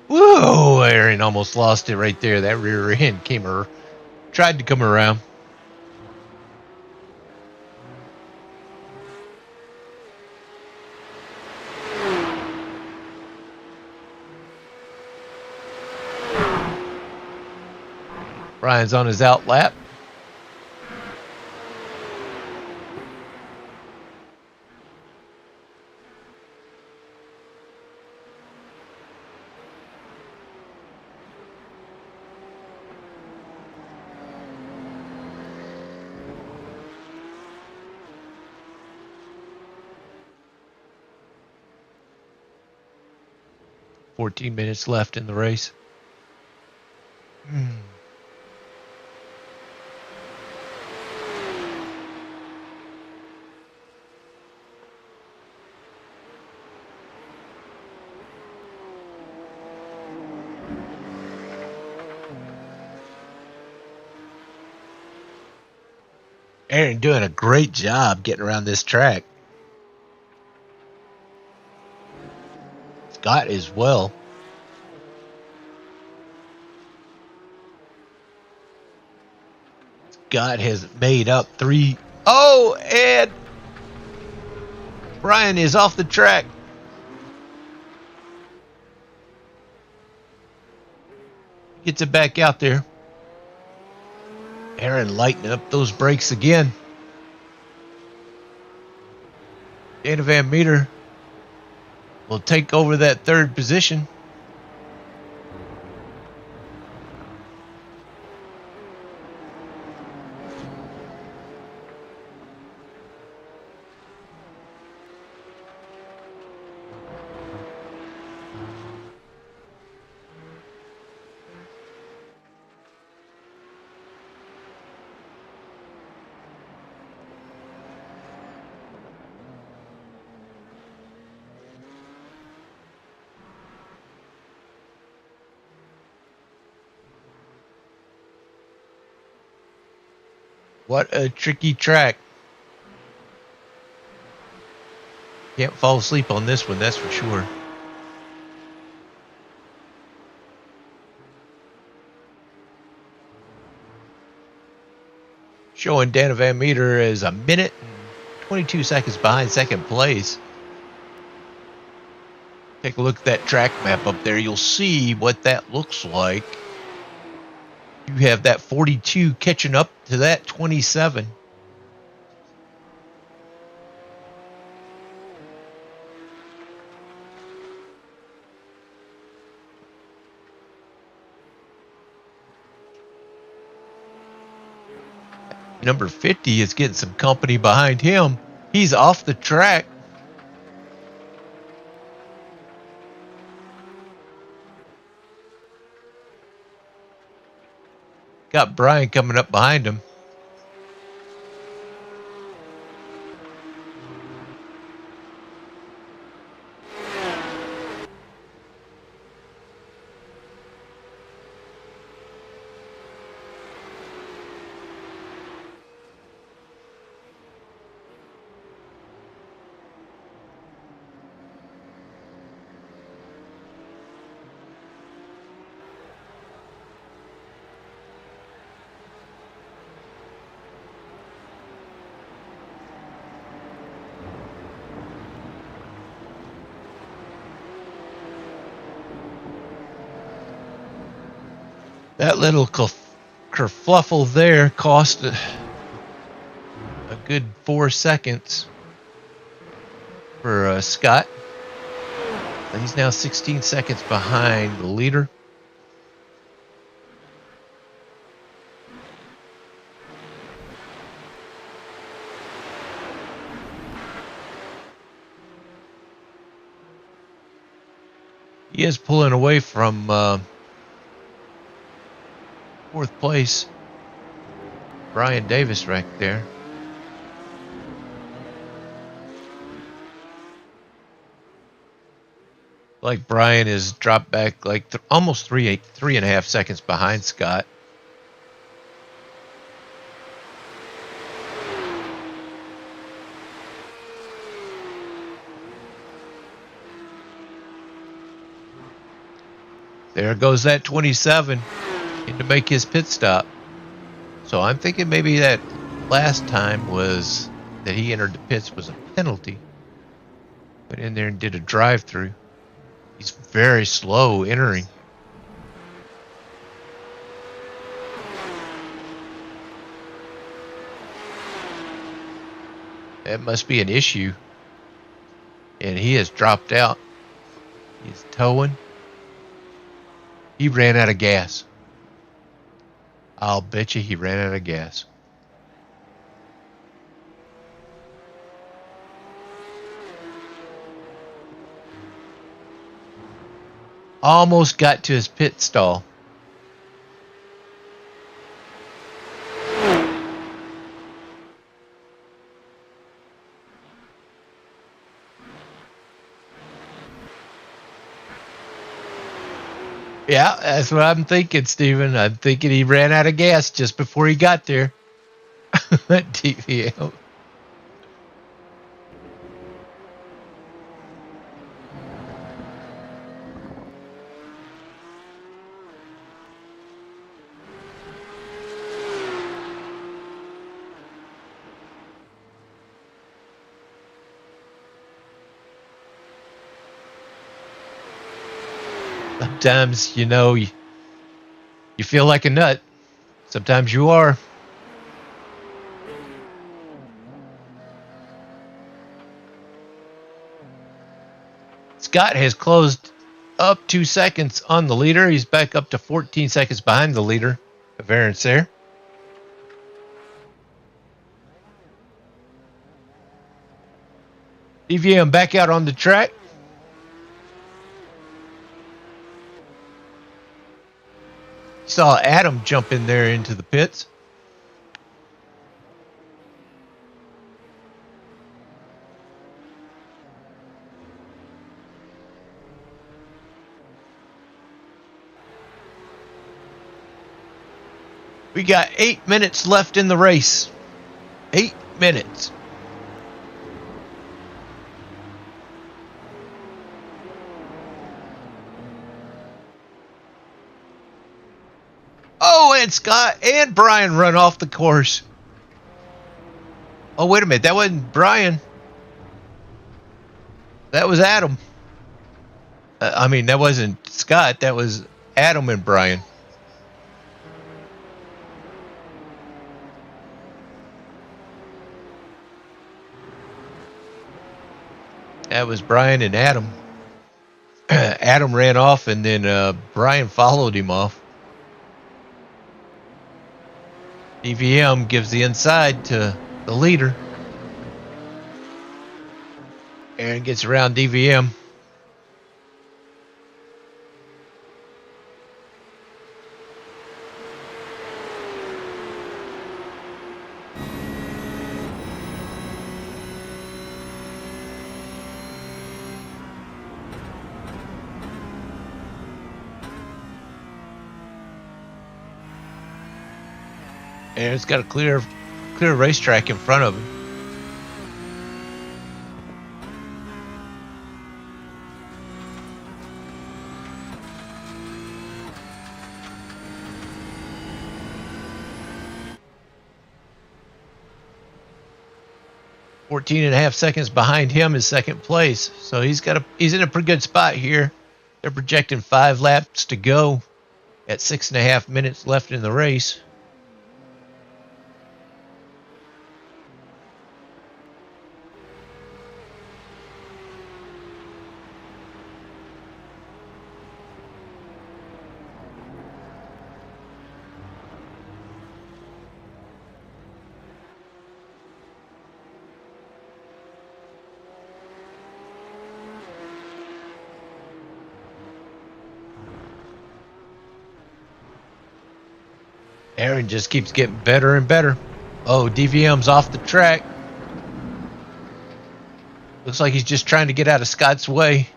Whoa, Aaron almost lost it right there. That rear end tried to come around. Brian's on his out lap. "14 minutes left in the race." Hmm. Aaron doing a great job getting around this track. Scott as well. Scott has made up 3. Oh, and Brian is off the track. Gets it back out there. Aaron lightening up those brakes again. Dana Van Meter will take over that third position. What a tricky track. Can't fall asleep on this one, that's for sure. Showing Dana Van Meter as a minute and 22 seconds behind second place. Take a look at that track map up there. You'll see what that looks like. You have that 42 catching up to that 27. Number 50 is getting some company behind him. He's off the track. Got Brian coming up behind him. That little kerfluffle there cost a good 4 seconds for Scott. He's now 16 seconds behind the leader. He is pulling away from 4th place. Brian Davis right there. Like Brian is dropped back like almost 3.5 seconds behind Scott. There goes that 27 in to make his pit stop. So I'm thinking maybe that last time was that he entered the pits was a penalty. Went in there and did a drive-through. He's very slow entering. That must be an issue. And he has dropped out. He's towing. He ran out of gas. I'll bet you he ran out of gas. Almost got to his pit stall. Yeah, that's what I'm thinking, Steven. I'm thinking he ran out of gas just before he got there. DVM. Sometimes, you know, you feel like a nut. Sometimes you are. Scott has closed up 2 seconds on the leader. He's back up to 14 seconds behind the leader. A variance there. DVM back out on the track. Saw Adam jump in there into the pits. We got 8 minutes left in the race. 8 minutes. Oh, and Scott and Brian run off the course. Oh, wait a minute. That wasn't Brian. That was Adam. I mean, that wasn't Scott. That was Adam and Brian. That was Brian and Adam. Adam ran off, and then Brian followed him off. EVM gives the inside to the leader. Aaron gets around DVM. Aaron's got a clear racetrack in front of him. Fourteen and a half seconds behind him is second place. So he's in a pretty good spot here. They're projecting 5 laps to go at 6.5 minutes left in the race. Aaron just keeps getting better and better. Oh, DVM's off the track. Looks like he's just trying to get out of Scott's way.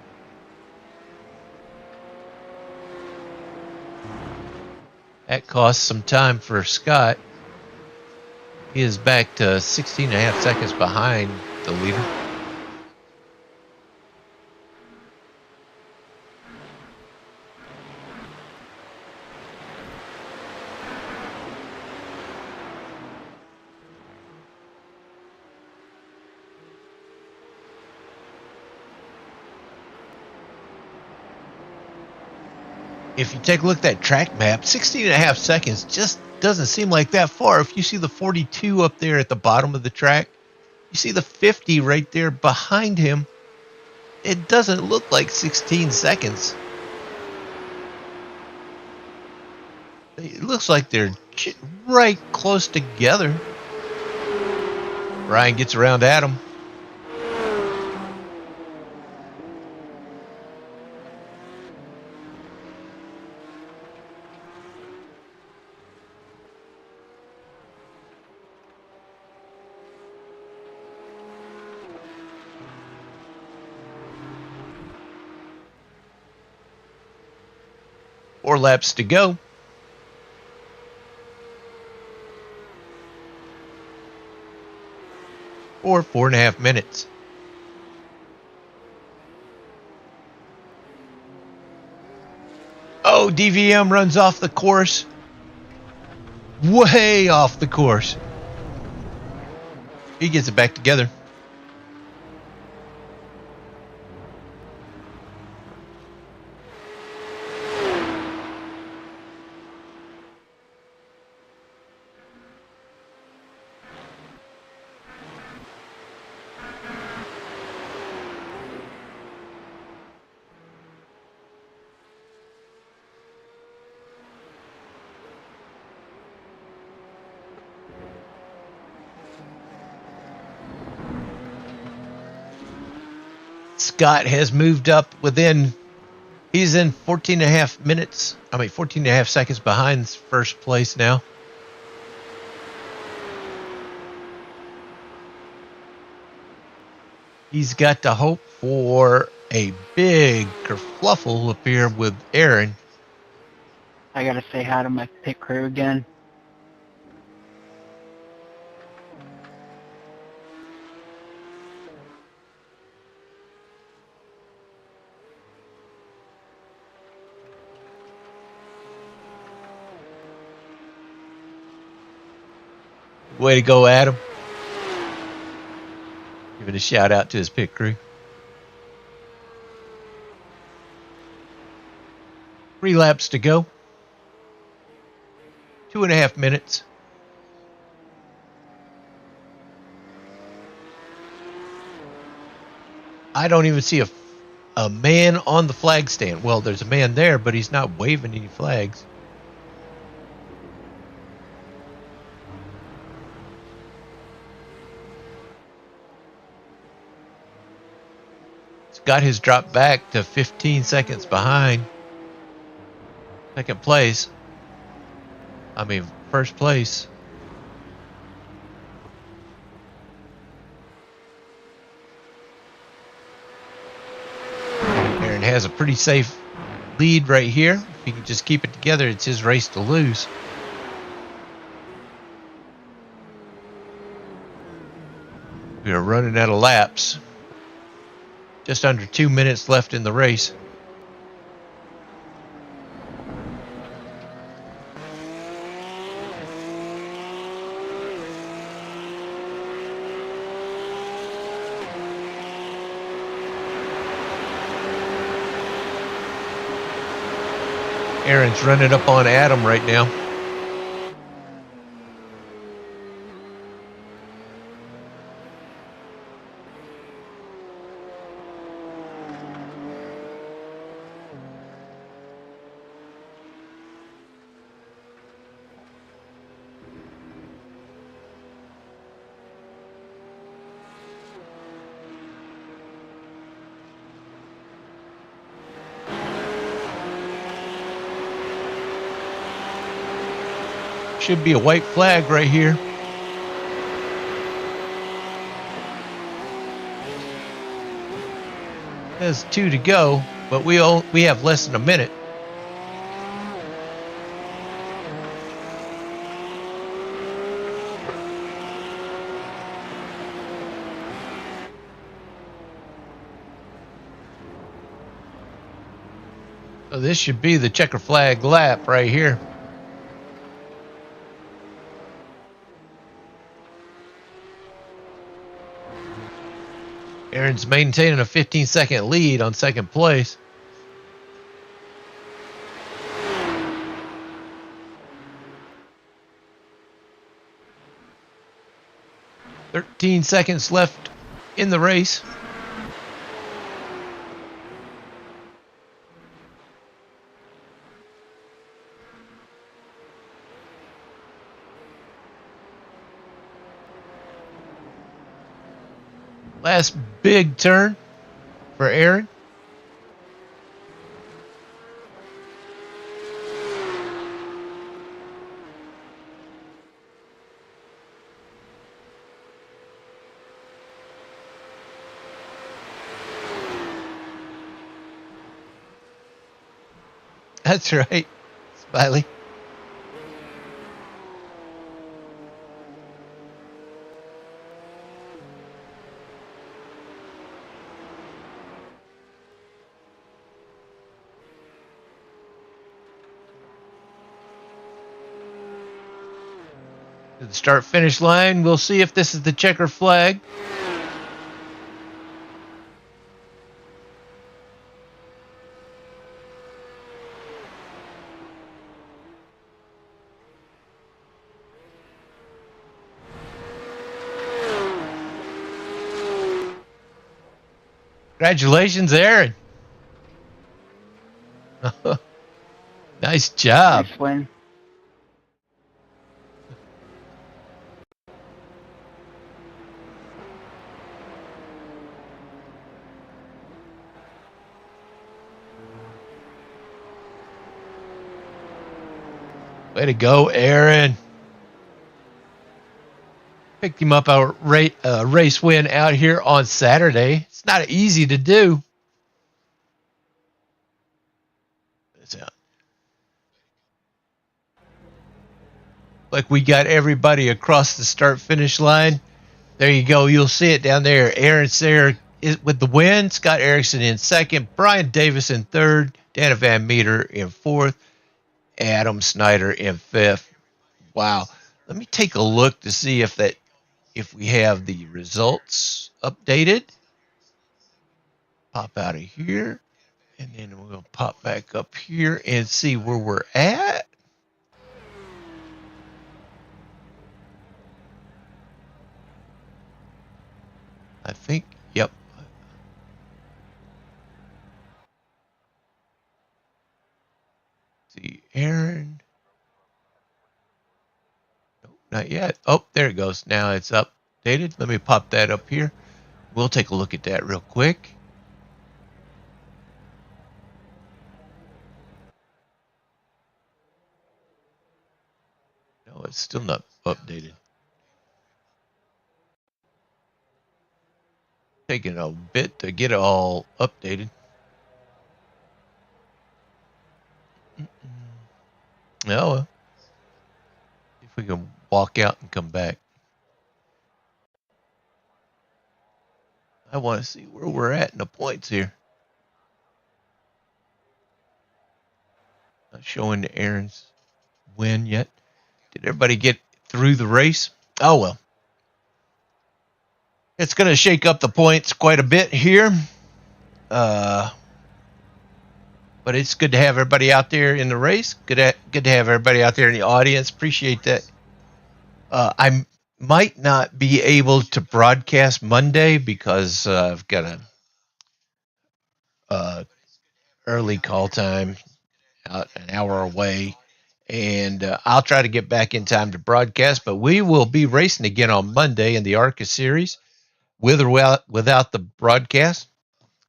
That cost some time for Scott. He is back to 16 and a half seconds behind the leader. If you take a look at that track map, 16 and a half seconds just doesn't seem like that far. If you see the 42 up there at the bottom of the track, you see the 50 right there behind him, it doesn't look like 16 seconds. It looks like they're right close together. Ryan gets around Adam. Four laps to go. Or 4.5 minutes. Oh, DVM runs off the course. Way off the course. He gets it back together. Scott has moved up he's in 14 and a half minutes. 14 and a half seconds behind first place now. He's got to hope for a big kerfluffle up here with Aaron. I gotta say hi to my pit crew again. Way to go, Adam. Giving a shout out to his pit crew. 3 laps to go. 2.5 minutes. I don't even see a man on the flag stand. Well, there's a man there, but he's not waving any flags. got his drop back to 15 seconds behind second place. I mean, first place. Aaron has a pretty safe lead right here. If he can just keep it together, it's his race to lose. We are running out of laps. Just under 2 minutes left in the race. Aaron's running up on Adam right now. Should be a white flag right here. There's 2 to go, but we have less than a minute. So this should be the checker flag lap right here. Aaron's maintaining a 15-second lead on second place. "13 seconds left in the race." Last big turn for Aaron. That's right, Smiley. To the start finish line, we'll see if this is the checker flag. Congratulations, Aaron. Nice job. Nice win. Way to go, Aaron. Picked him up a race win out here on Saturday. It's not easy to do. Like we got everybody across the start finish line. There you go. You'll see it down there. Aaron's there with the win. Scott Erickson in second. Brian Davis in third. Dana Van Meter in fourth. Adam Snyder in fifth. Wow. Let me take a look to see if we have the results updated. Pop out of here. And then we'll pop back up here and see where we're at. I think, yep. See, Aaron. Nope, not yet. Oh, there it goes. Now it's updated. Let me pop that up here. We'll take a look at that real quick. it's still not updated. Taking a bit to get it all updated. No, if we can walk out and come back. I want to see where we're at in the points here. Not showing Aaron's win yet. Did everybody get through the race? Oh, well. It's going to shake up the points quite a bit here. But it's good to have everybody out there in the race. Good to have everybody out there in the audience. Appreciate that. I might not be able to broadcast Monday because I've got a early call time out an hour away. And I'll try to get back in time to broadcast. But we will be racing again on Monday in the ARCA series, with or without the broadcast.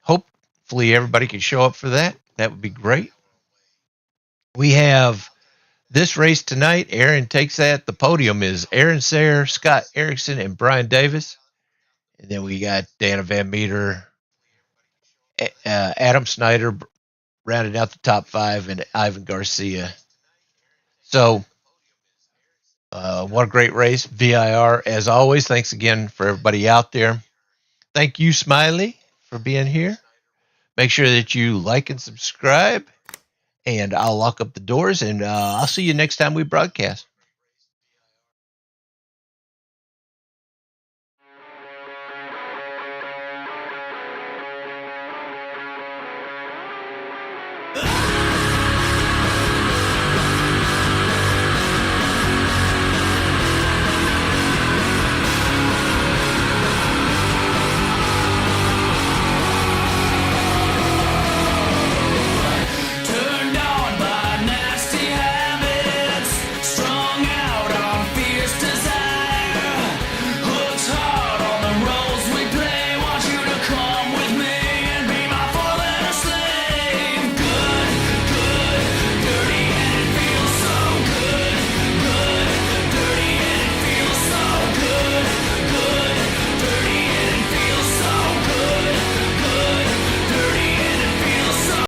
Hopefully everybody can show up for that. That would be great. We have this race tonight. Aaron takes that. The podium is Aaron Sayre, Scott Erickson, and Brian Davis. And then we got Dana Van Meter, Adam Snyder rounded out the top 5, and Ivan Garcia. So, what a great race. VIR, as always. Thanks again for everybody out there. Thank you, Smiley, for being here. Make sure that you like and subscribe. And I'll lock up the doors, and I'll see you next time we broadcast.